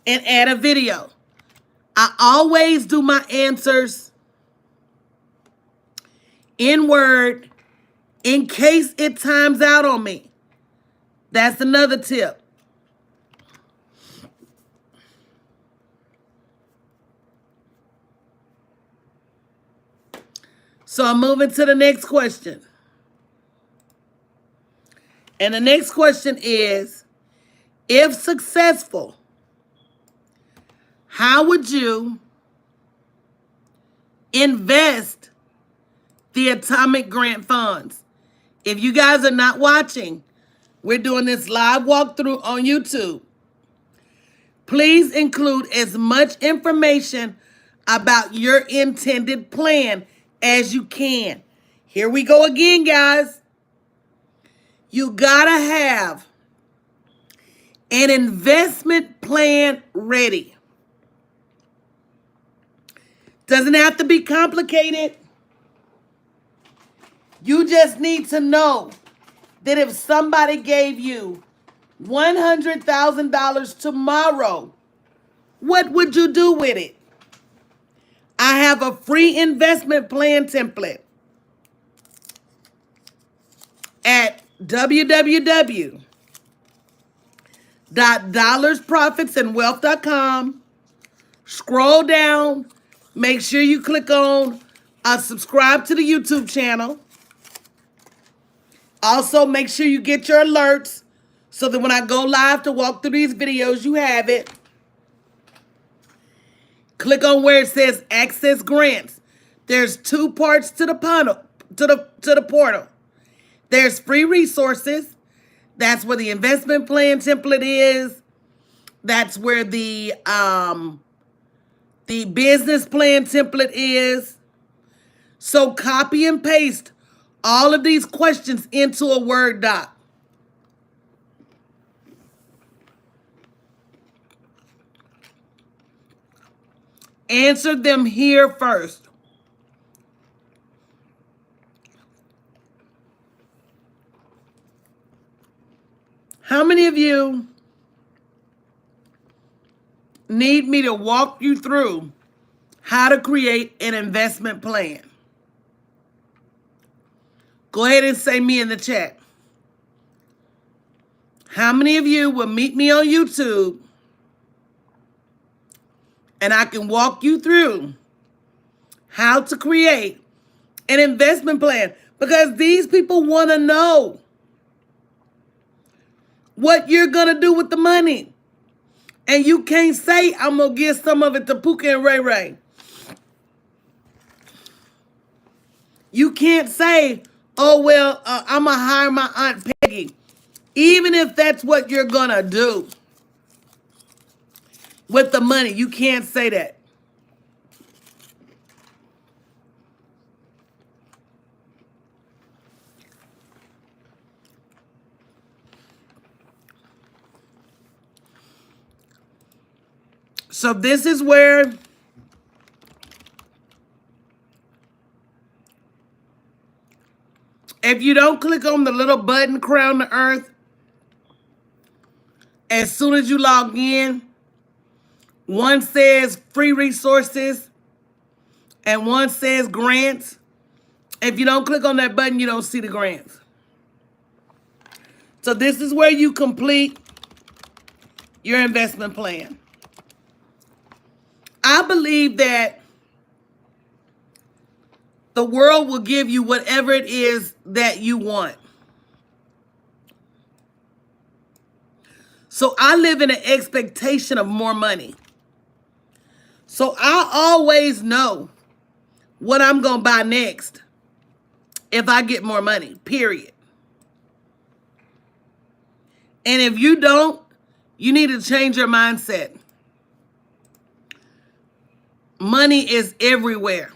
And add a video. I always do my answers in Word in case it times out on me. That's another tip. So I'm moving to the next question. And the next question is, if successful, how would you invest the atomic grant funds? If you guys are not watching, we're doing this live walkthrough on YouTube. Please include as much information about your intended plan as you can. Here we go again, guys. You gotta have an investment plan ready. Doesn't have to be complicated. You just need to know that if somebody gave you $100,000 tomorrow, what would you do with it? I have a free investment plan template at www.dollarsprofitsandwealth.com. Scroll down. Make sure you click on subscribe to the YouTube channel. Also, make sure you get your alerts so that when I go live to walk through these videos, you have it. Click on where it says Access Grants. There's 2 parts to the portal. There's free resources. That's where the investment plan template is. That's where the business plan template is. So copy and paste all of these questions into a Word doc. Answer them here first. How many of you need me to walk you through how to create an investment plan? Go ahead and say me in the chat. How many of you will meet me on YouTube and I can walk you through how to create an investment plan? Because these people want to know what you're going to do with the money. And you can't say, I'm going to give some of it to Pooka and Ray Ray. You can't say, oh, well, I'm going to hire my Aunt Peggy. Even if that's what you're going to do. with the money. You can't say that. So this is where if you don't click on the little button crown the earth, as soon as you log in, one says free resources and one says grants. If you don't click on that button, you don't see the grants. So this is where you complete your investment plan. I believe that the world will give you whatever it is that you want. So I live in an expectation of more money. So I always know what I'm going to buy next if I get more money, period. And if you don't, you need to change your mindset. Money is everywhere.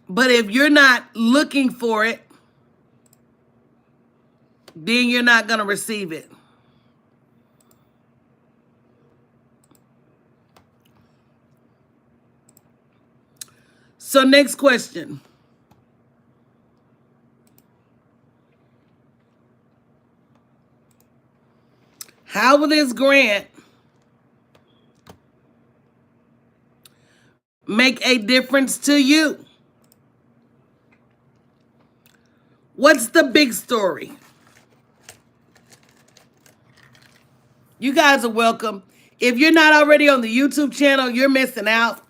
But if you're not looking for it, then you're not going to receive it. So next question. How will this grant make a difference to you? What's the big story? You guys are welcome. If you're not already on the YouTube channel, you're missing out.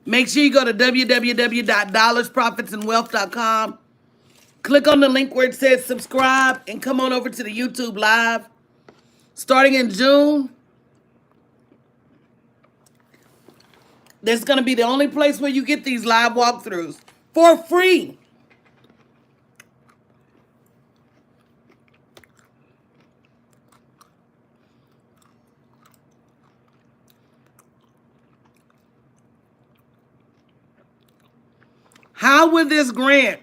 Make sure you go to www.dollarsprofitsandwealth.com. Click on the link where it says subscribe and come on over to the YouTube live. Starting in June, that's going to be the only place where you get these live walkthroughs for free. How will this grant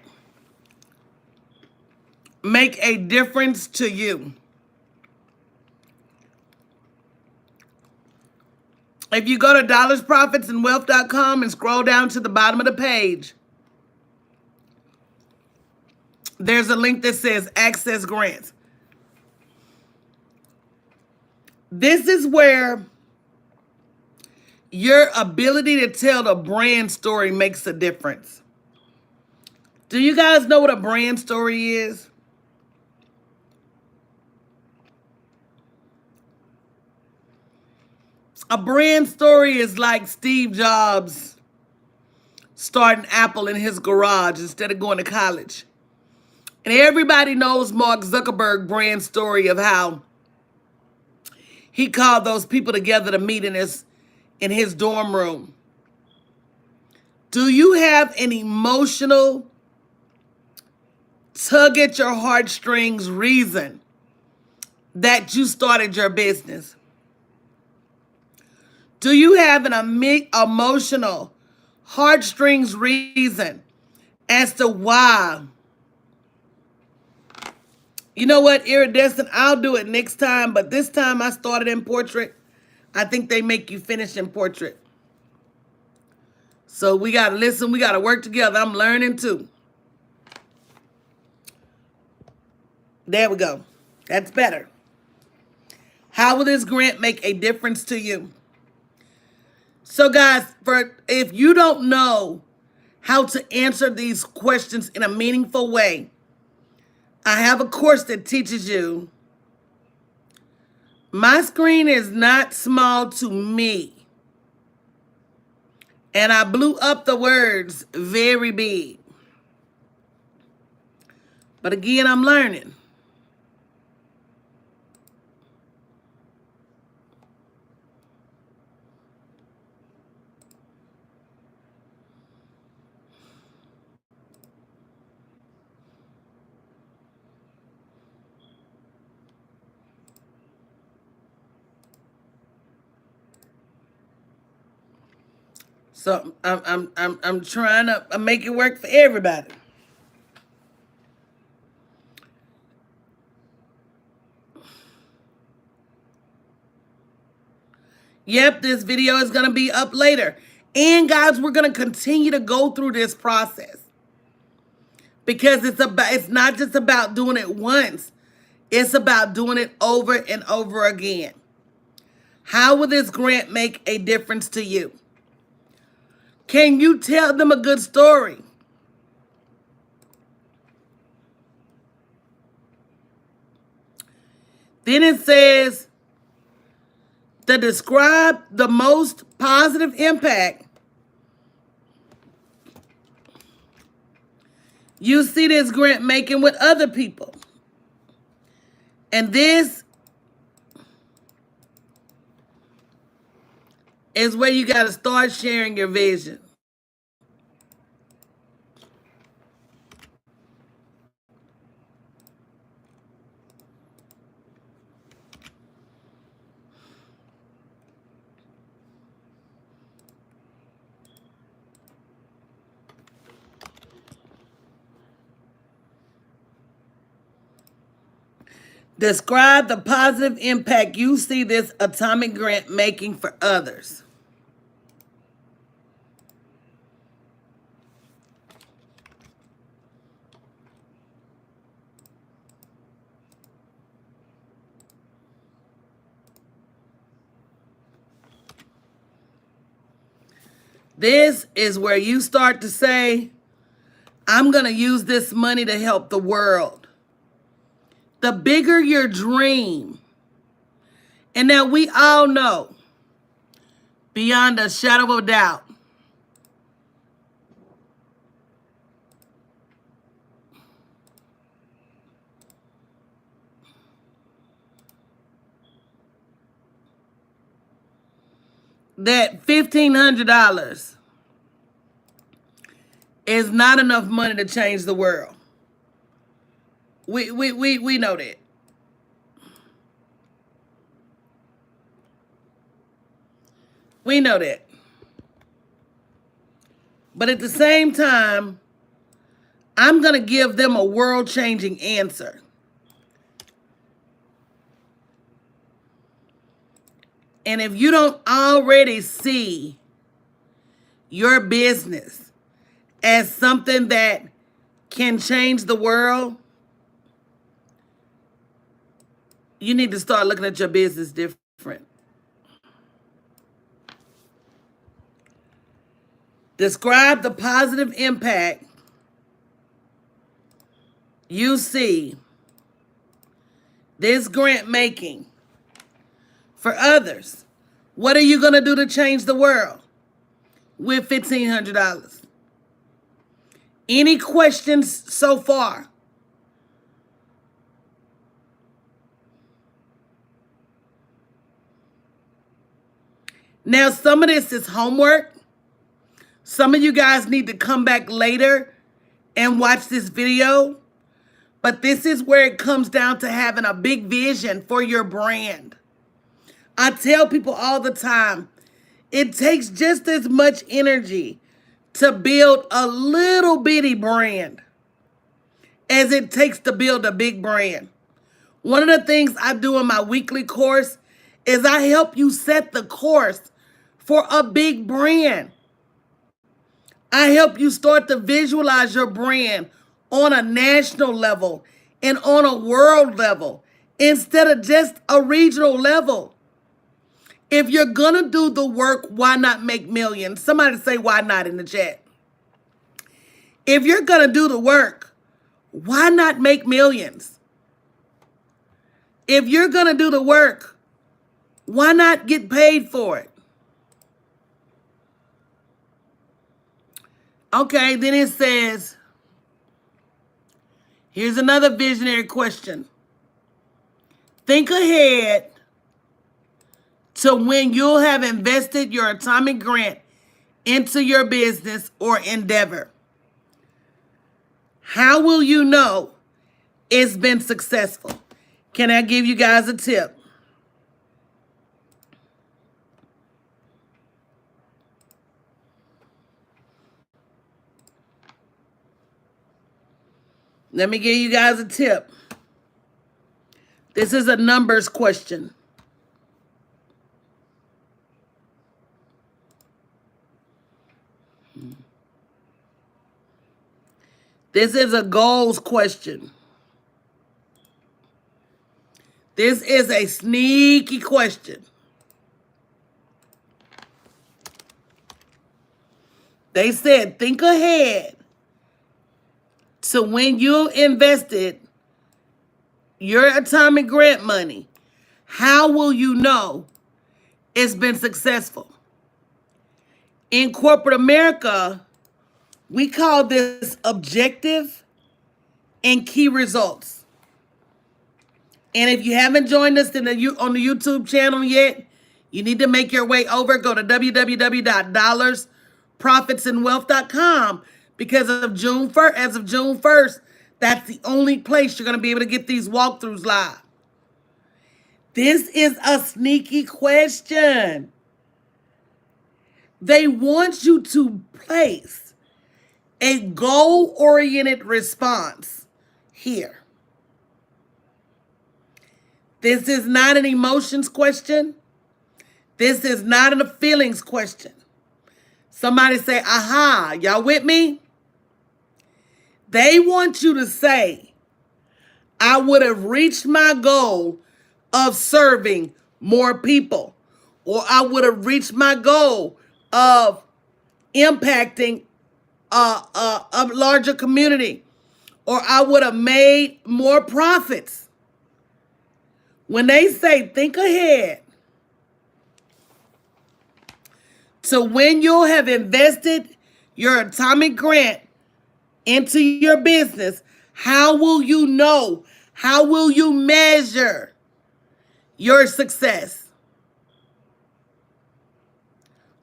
make a difference to you? If you go to dollarsprofitsandwealth.com and scroll down to the bottom of the page, there's a link that says Access Grants. This is where your ability to tell the brand story makes a difference. Do you guys know what a brand story is? A brand story is like Steve Jobs starting Apple in his garage instead of going to college. And everybody knows Mark Zuckerberg's brand story of how he called those people together to meet in his dorm room. Do you have an emotional, tug at your heartstrings reason that you started your business? Do you have an emotional, heartstrings reason as to why? You know what, Iridescent, I'll do it next time, but this time I started in portrait. I think they make you finish in portrait. So we got to listen, we got to work together. I'm learning too. There we go. That's better. How will this grant make a difference to you? So guys, if you don't know how to answer these questions in a meaningful way, I have a course that teaches you. My screen is not small to me. And I blew up the words very big. But again, I'm learning. So I'm trying to make it work for everybody. Yep, this video is going to be up later. And guys, we're going to continue to go through this process because it's not just about doing it once. It's about doing it over and over again. How will this grant make a difference to you? Can you tell them a good story? Then it says to describe the most positive impact you see this grant making with other people. And this is where you got to start sharing your vision. Describe the positive impact you see this atomic grant making for others. This is where you start to say, I'm going to use this money to help the world. The bigger your dream, and now we all know, beyond a shadow of a doubt, that $1,500 is not enough money to change the world. We know that. We know that. But at the same time, I'm going to give them a world-changing answer. And if you don't already see your business as something that can change the world, you need to start looking at your business different. Describe the positive impact you see this grant making for others. What are you going to do to change the world with $1,500? Any questions so far? Now, some of this is homework. Some of you guys need to come back later and watch this video. But this is where it comes down to having a big vision for your brand. I tell people all the time, it takes just as much energy to build a little bitty brand as it takes to build a big brand. One of the things I do in my weekly course is I help you set the course for a big brand. I help you start to visualize your brand on a national level and on a world level instead of just a regional level. If you're going to do the work, why not make millions? Somebody say why not in the chat. If you're going to do the work, why not make millions? If you're going to do the work, why not get paid for it? Okay, then it says, here's another visionary question. Think ahead to when you'll have invested your atomic grant into your business or endeavor. How will you know it's been successful? Can I give you guys a tip? Let me give you guys a tip. This is a numbers question. This is a goals question. This is a sneaky question. They said, think ahead to when you invested your atomic grant money. How will you know it's been successful? In corporate America, we call this objective and key results. And if you haven't joined us on the YouTube channel yet, you need to make your way over. Go to www.dollarsprofitsandwealth.com because as of June 1st, that's the only place you're going to be able to get these walkthroughs live. This is a sneaky question. They want you to place a goal-oriented response here. This is not an emotions question. This is not a feelings question. Somebody say, aha, y'all with me? They want you to say, I would have reached my goal of serving more people, or I would have reached my goal of impacting a larger community, or I would have made more profits. When they say think ahead to when you'll have invested your atomic grant into your business, how will you know? How will you measure your success?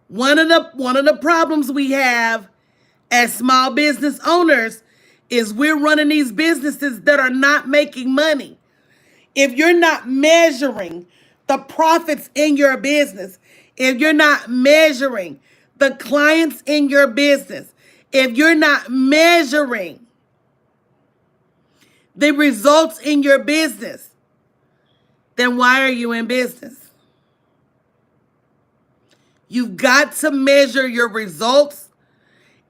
One of the problems we have as small business owners is we're running these businesses that are not making money. If you're not measuring the profits in your business, if you're not measuring the clients in your business, if you're not measuring the results in your business, then why are you in business? You've got to measure your results,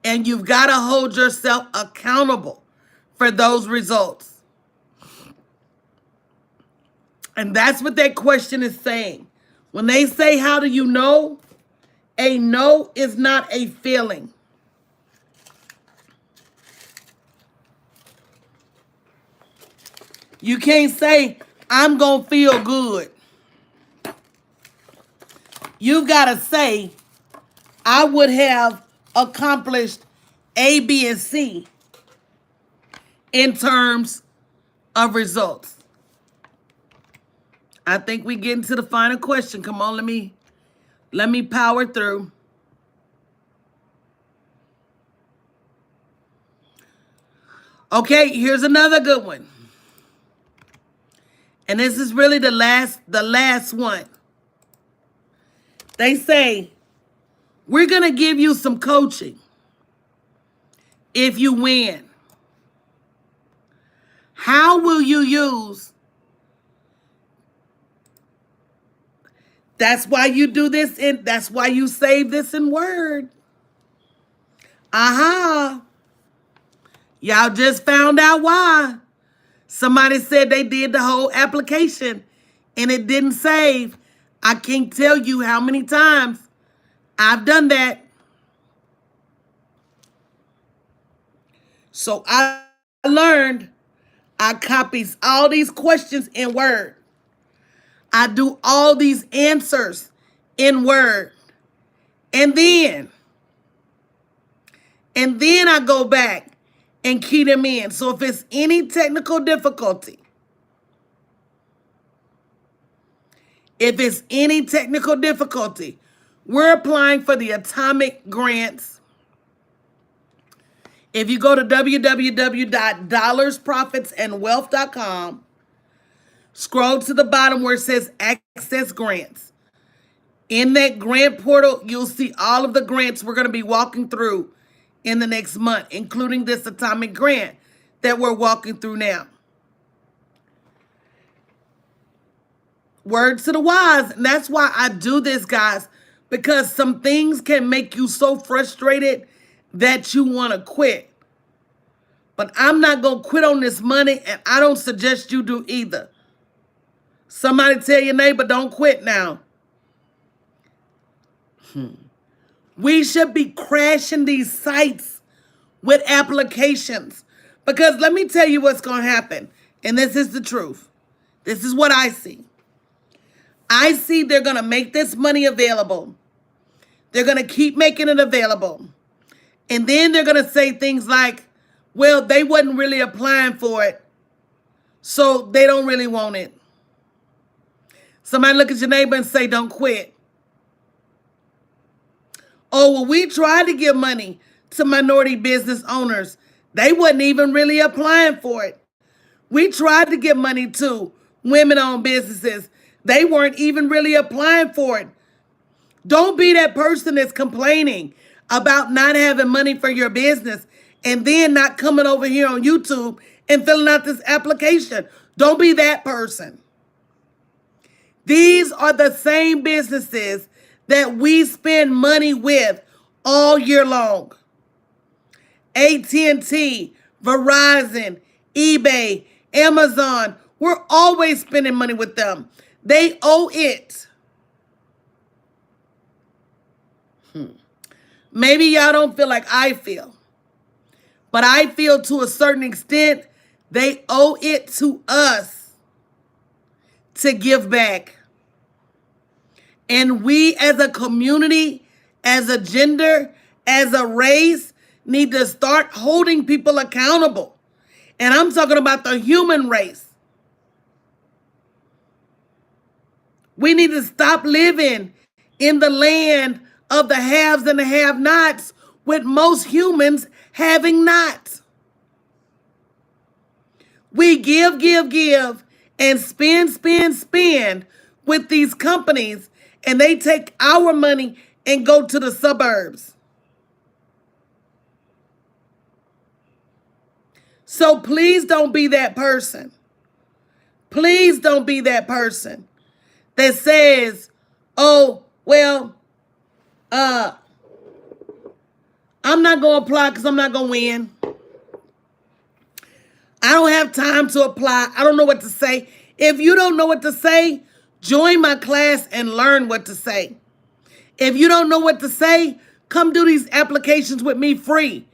and you've got to hold yourself accountable for those results. And that's what that question is saying. When they say, how do you know? A no is not a feeling. You can't say, I'm going to feel good. You've got to say, I would have accomplished A, B, and C in terms of results. I think we get into the final question. Come on, let me power through. Okay, here's another good one. And this is really the last one. They say, we're going to give you some coaching if you win. How will you use? That's why you do this, and that's why you save this in Word. Aha. Y'all just found out why. Somebody said they did the whole application and it didn't save. I can't tell you how many times I've done that. So I learned, I copies all these questions in Word. I do all these answers in Word. And then I go back and key them in. So if it's any technical difficulty, we're applying for the atomic grants. If you go to www.dollarsprofitsandwealth.com, scroll to the bottom where it says Access Grants. In that grant portal, you'll see all of the grants we're going to be walking through in the next month, including this atomic grant. that we're walking through now. Words to the wise. And that's why I do this, guys, because some things can make you so frustrated that you want to quit. But I'm not going to quit on this money, and I don't suggest you do either. Somebody tell your neighbor, don't quit now. We should be crashing these sites with applications. Because let me tell you what's going to happen. And this is the truth. This is what I see. I see they're going to make this money available. They're going to keep making it available. And then they're going to say things like, well, they wasn't really applying for it, so they don't really want it. Somebody look at your neighbor and say, don't quit. Oh, well, we tried to give money to minority business owners. They wasn't even really applying for it. We tried to give money to women-owned businesses. They weren't even really applying for it. Don't be that person that's complaining about not having money for your business and then not coming over here on YouTube and filling out this application. Don't be that person. These are the same businesses that we spend money with all year long. AT&T, Verizon, eBay, Amazon. We're always spending money with them. They owe it. Maybe y'all don't feel like I feel. But I feel to a certain extent, they owe it to us to give back. And we as a community, as a gender, as a race, need to start holding people accountable. And I'm talking about the human race. We need to stop living in the land of the haves and the have-nots, with most humans having not. We give, and spend with these companies, and they take our money and go to the suburbs. So please don't be that person. Please don't be that person that says, oh, well, I'm not going to apply because I'm not going to win. I don't have time to apply. I don't know what to say. If you don't know what to say, join my class and learn what to say. If you don't know what to say, come do these applications with me free.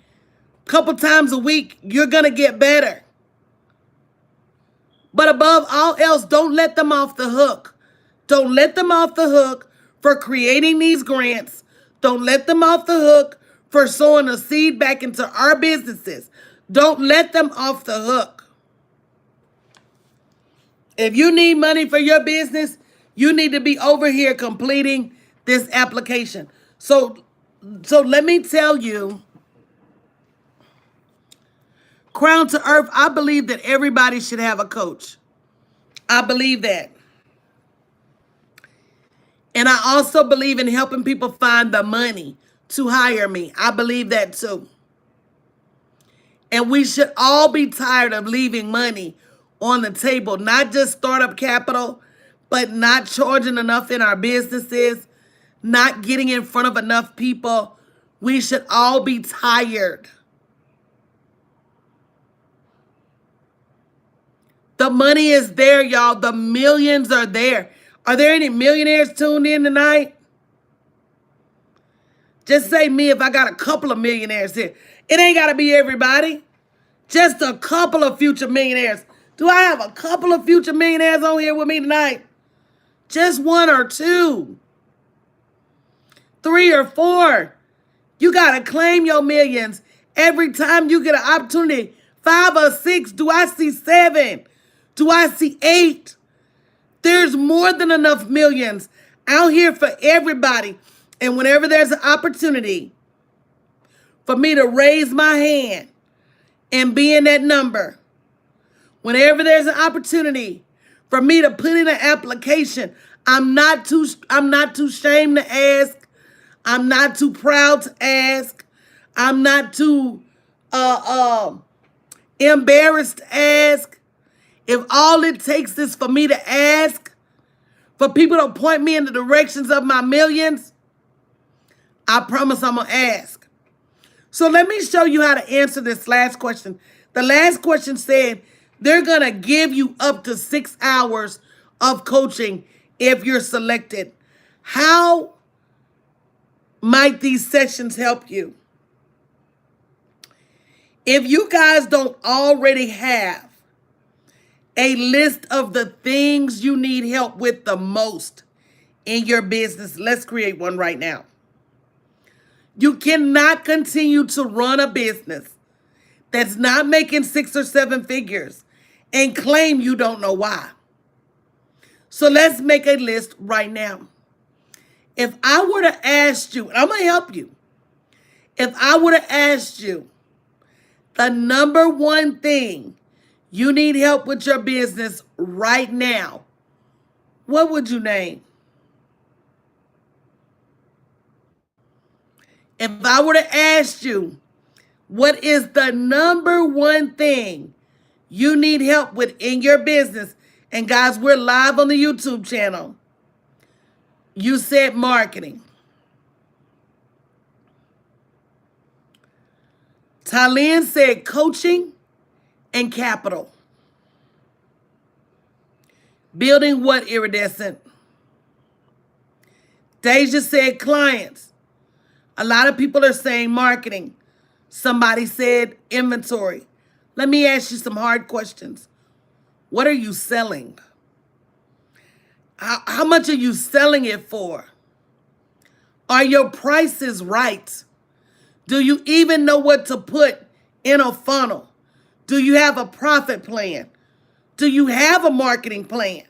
A couple times a week, you're going to get better. But above all else, don't let them off the hook. Don't let them off the hook for creating these grants. Don't let them off the hook for sowing a seed back into our businesses. Don't let them off the hook. If you need money for your business, you need to be over here completing this application. So let me tell you, Crown to Earth, I believe that everybody should have a coach. I believe that. And I also believe in helping people find the money to hire me. I believe that too. And we should all be tired of leaving money on the table, not just startup capital, but not charging enough in our businesses, not getting in front of enough people. We should all be tired. The money is there, y'all. The millions are there. Are there any millionaires tuned in tonight? Just say me if I got a couple of millionaires here. It ain't got to be everybody. Just a couple of future millionaires. Do I have a couple of future millionaires on here with me tonight? Just one or two. 3 or 4. You got to claim your millions every time you get an opportunity. 5 or 6. Do I see 7? Do I see 8? There's more than enough millions out here for everybody. And whenever there's an opportunity for me to raise my hand and be in that number, whenever there's an opportunity for me to put in an application, I'm not too ashamed to ask. I'm not too proud to ask. I'm not too embarrassed to ask, if all it takes is for me to ask, for people to point me in the directions of my millions, I promise I'm going to ask. So let me show you how to answer this last question. The last question said they're going to give you up to 6 hours of coaching if you're selected. How might these sessions help you? If you guys don't already have a list of the things you need help with the most in your business, let's create one right now. You cannot continue to run a business that's not making 6 or 7 figures and claim you don't know why. So let's make a list right now. If I were to ask you, and I'm going to help you. If I were to ask you the number one thing you need help with your business right now, what would you name? If I were to ask you, what is the number one thing you need help with in your business? And guys, we're live on the YouTube channel. You said marketing. Tylin said coaching and capital. Building what, Iridescent? Deja said clients. A lot of people are saying marketing. Somebody said inventory. Let me ask you some hard questions. What are you selling? How much are you selling it for? Are your prices right? Do you even know what to put in a funnel? Do you have a profit plan? Do you have a marketing plan?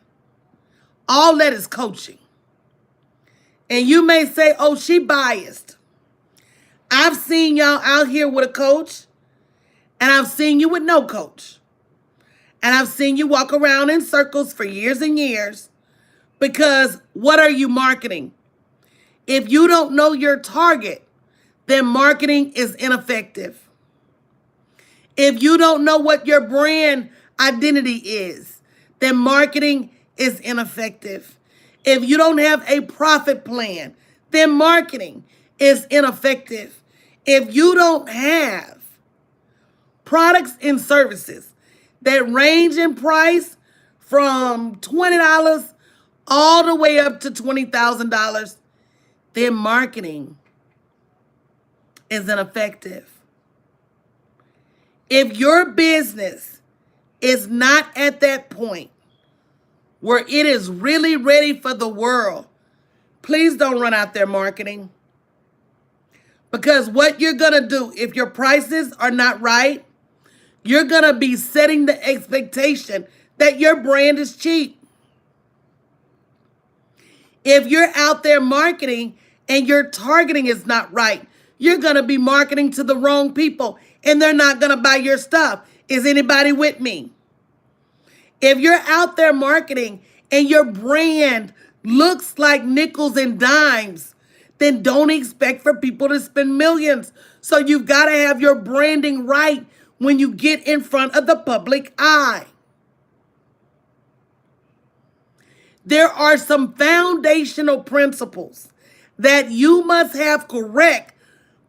All that is coaching. And you may say, oh, she biased. I've seen y'all out here with a coach, and I've seen you with no coach. And I've seen you walk around in circles for years and years, because what are you marketing? If you don't know your target, then marketing is ineffective. If you don't know what your brand identity is, then marketing is ineffective. If you don't have a profit plan, then marketing is ineffective. If you don't have products and services that range in price from $20 all the way up to $20,000, then marketing is ineffective. If your business is not at that point where it is really ready for the world, please don't run out there marketing. Because what you're going to do, if your prices are not right, you're going to be setting the expectation that your brand is cheap. If you're out there marketing and your targeting is not right, you're going to be marketing to the wrong people and they're not going to buy your stuff. Is anybody with me? If you're out there marketing and your brand looks like nickels and dimes, then don't expect for people to spend millions. So you've got to have your branding right when you get in front of the public eye. There are some foundational principles that you must have correct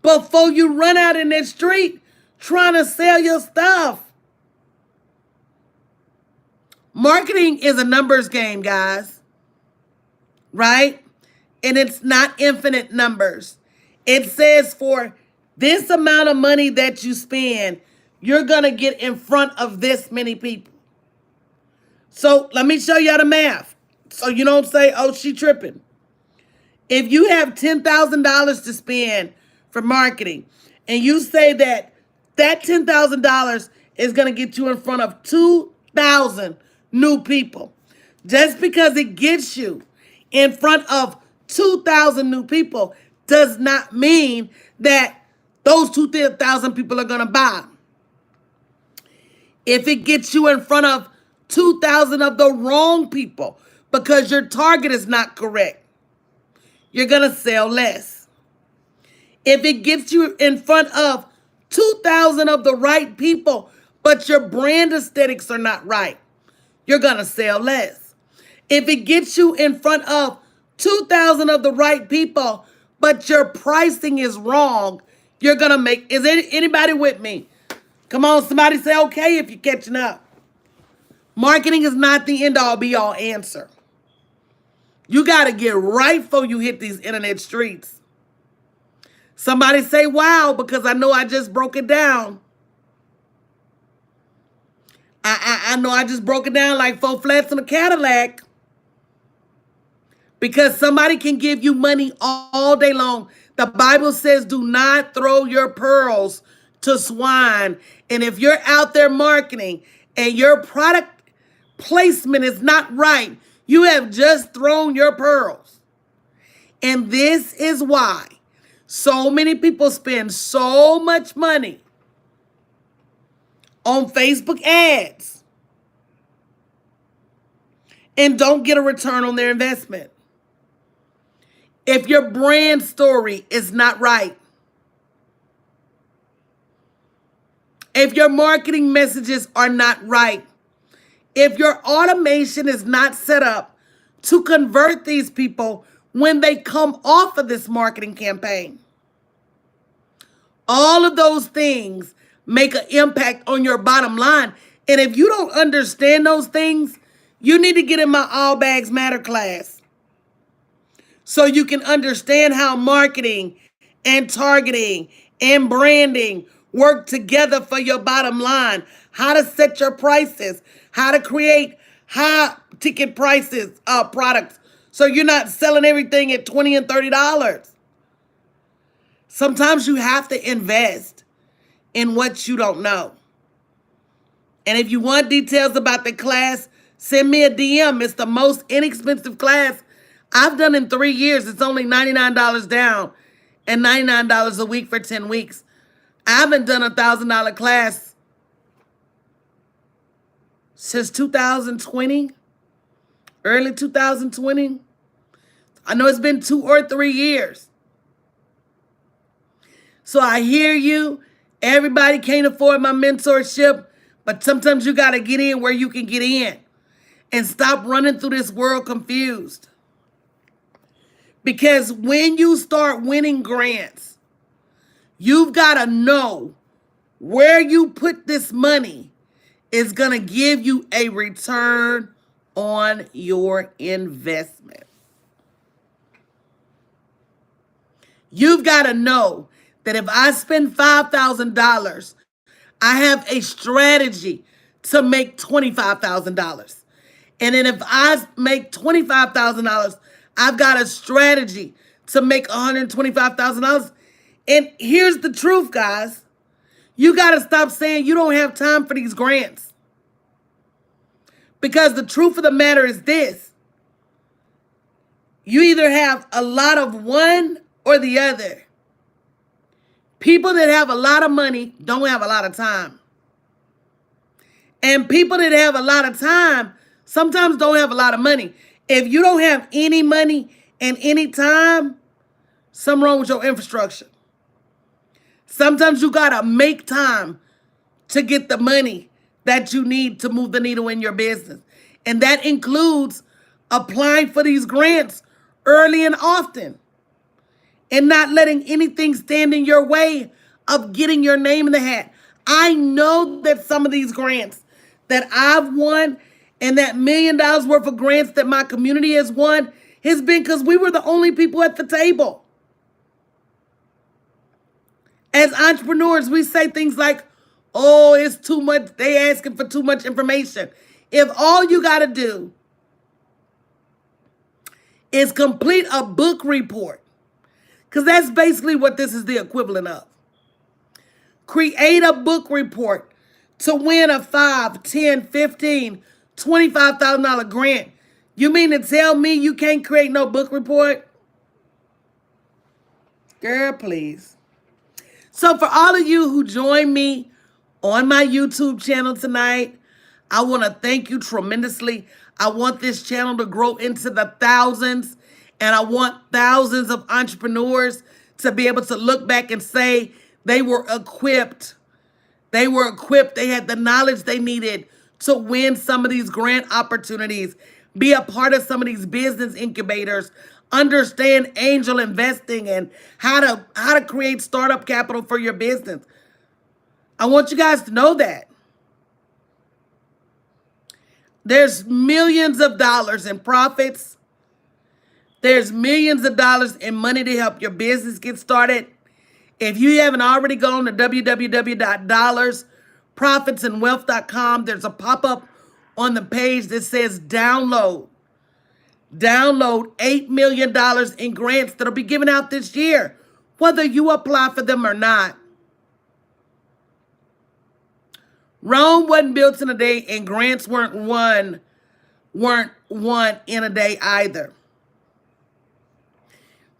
before you run out in the street trying to sell your stuff. Marketing is a numbers game, guys, right? And it's not infinite numbers. It says for this amount of money that you spend, you're going to get in front of this many people. So let me show you how to math. So you don't say, oh, she tripping. If you have $10,000 to spend for marketing, and you say that $10,000 is going to get you in front of 2,000 new people, just because it gets you in front of 2,000 new people does not mean that those 2,000 people are going to buy. If it gets you in front of 2,000 of the wrong people because your target is not correct, you're going to sell less. If it gets you in front of 2,000 of the right people, but your brand aesthetics are not right, you're going to sell less. If it gets you in front of 2,000 of the right people, but your pricing is wrong, you're going to make, is there anybody with me? Come on, somebody say okay if you're catching up. Marketing is not the end all be all answer. You got to get right before you hit these internet streets. Somebody say wow, because I know I just broke it down. I know I just broke it down like 4 flats in a Cadillac. Because somebody can give you money all day long. The Bible says do not throw your pearls to swine. And if you're out there marketing and your product placement is not right, you have just thrown your pearls. And this is why so many people spend so much money on Facebook ads and don't get a return on their investment. If your brand story is not right, if your marketing messages are not right, if your automation is not set up to convert these people when they come off of this marketing campaign, all of those things make an impact on your bottom line. And if you don't understand those things, you need to get in my All Bags Matter class, so you can understand how marketing and targeting and branding work together for your bottom line. How to set your prices, how to create high ticket prices, products, so you're not selling everything at $20 and $30. Sometimes you have to invest in what you don't know. And if you want details about the class, send me a DM. It's the most inexpensive class I've done in 3 years. It's only $99 down and $99 a week for 10 weeks. I haven't done a $1,000 class since 2020, early 2020. I know it's been 2 or 3 years. So I hear you. Everybody can't afford my mentorship, but sometimes you got to get in where you can get in and stop running through this world confused. Because when you start winning grants, you've got to know where you put this money is going to give you a return on your investment. You've got to know that if I spend $5,000, I have a strategy to make $25,000. And then if I make $25,000, I've got a strategy to make $125,000. And here's the truth, guys. You got to stop saying you don't have time for these grants. Because the truth of the matter is this. You either have a lot of one or the other. People that have a lot of money don't have a lot of time. And people that have a lot of time sometimes don't have a lot of money. If you don't have any money and any time, something wrong with your infrastructure. Sometimes you got to make time to get the money that you need to move the needle in your business. And that includes applying for these grants early and often and not letting anything stand in your way of getting your name in the hat. I know that some of these grants that I've won and that $1 million worth of grants that my community has won has been because we were the only people at the table. As entrepreneurs, we say things like, oh, it's too much. They asking for too much information. If all you got to do is complete a book report, because that's basically what this is the equivalent of. Create a book report to win a $5, $10, $15, $25,000 grant. You mean to tell me you can't create no book report? Girl, please. So for all of you who joined me on my YouTube channel tonight, I want to thank you tremendously. I want this channel to grow into the thousands, and I want thousands of entrepreneurs to be able to look back and say they were equipped They were equipped. They had the knowledge they needed to win some of these grant opportunities, be a part of some of these business incubators, understand angel investing and how to create startup capital for your business. I want you guys to know that. There's millions of dollars in profits. There's millions of dollars in money to help your business get started. If you haven't already gone to www.dollarsprofitsandwealth.com, there's a pop-up on the page that says download. Download $8 million in grants that'll be given out this year, whether you apply for them or not. Rome wasn't built in a day, and grants weren't won in a day either.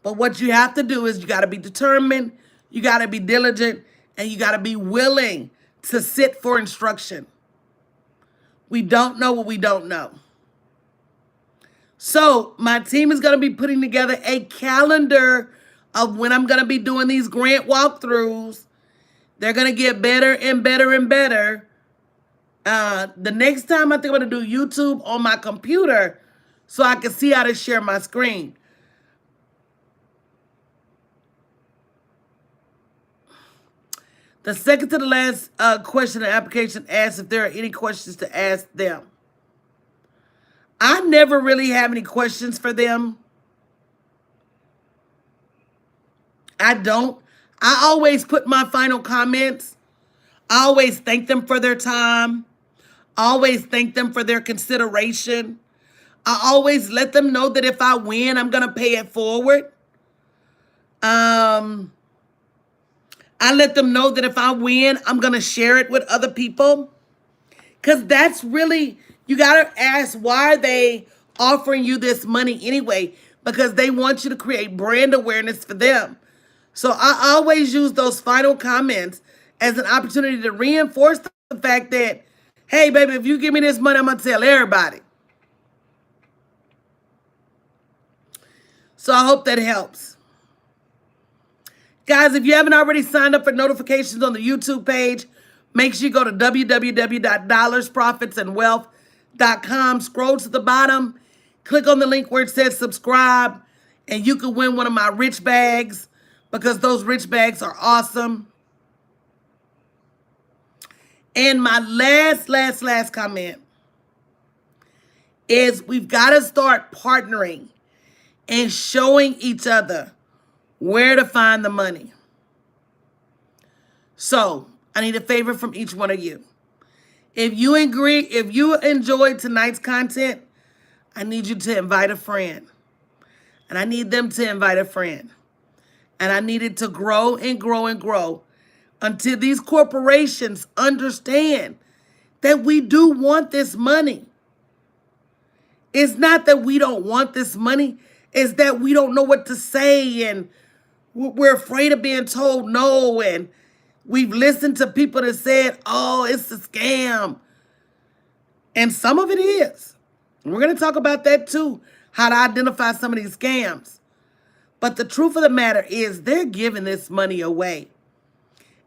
But what you have to do is you got to be determined, you got to be diligent, and you got to be willing to sit for instruction. We don't know what we don't know. So my team is going to be putting together a calendar of when I'm going to be doing these grant walkthroughs. They're going to get better and better and better. The next time I think I'm going to do YouTube on my computer so I can see how to share my screen. The second to the last question in the application asks if there are any questions to ask them. I never really have any questions for them. I don't. I always put my final comments. I always thank them for their time. I always thank them for their consideration. I always let them know that if I win, I'm going to pay it forward. I let them know that if I win, I'm going to share it with other people. Because that's really, you got to ask, why are they offering you this money anyway? Because they want you to create brand awareness for them. So I always use those final comments as an opportunity to reinforce the fact that, hey, baby, if you give me this money, I'm going to tell everybody. So I hope that helps. Guys, if you haven't already signed up for notifications on the YouTube page, make sure you go to www.dollarsprofitsandwealth.com. Scroll to the bottom, click on the link where it says subscribe, and you can win one of my rich bags because those rich bags are awesome. And my last comment is we've got to start partnering and showing each other where to find the money. So I need a favor from each one of you. If you enjoyed tonight's content, I need you to invite a friend. And I need them to invite a friend. And I need it to grow and grow and grow until these corporations understand that we do want this money. It's not that we don't want this money. It's that we don't know what to say, and we're afraid of being told no, and we've listened to people that said, oh, it's a scam. And some of it is. And we're going to talk about that too, how to identify some of these scams. But the truth of the matter is they're giving this money away.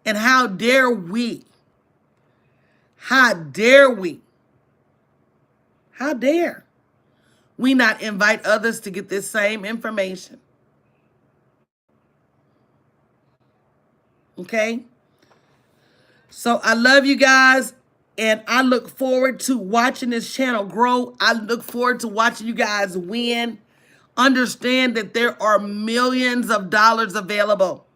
And how dare we? How dare we? How dare we not invite others to get this same information? Okay? So I love you guys, and I look forward to watching this channel grow. I look forward to watching you guys win. Understand that there are millions of dollars available,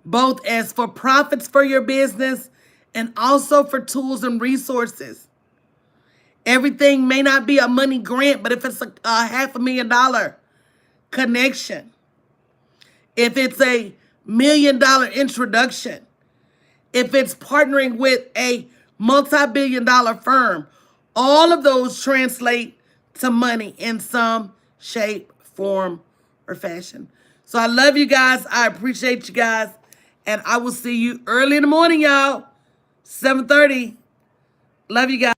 both as for profits for your business and also for tools and resources. Everything may not be a money grant, but if it's a $500,000 connection, if it's a $1 million introduction, if it's partnering with a multi-billion-dollar firm, all of those translate to money in some shape, form, or fashion. So I love you guys. I appreciate you guys. And I will see you early in the morning, y'all. 7:30. Love you guys.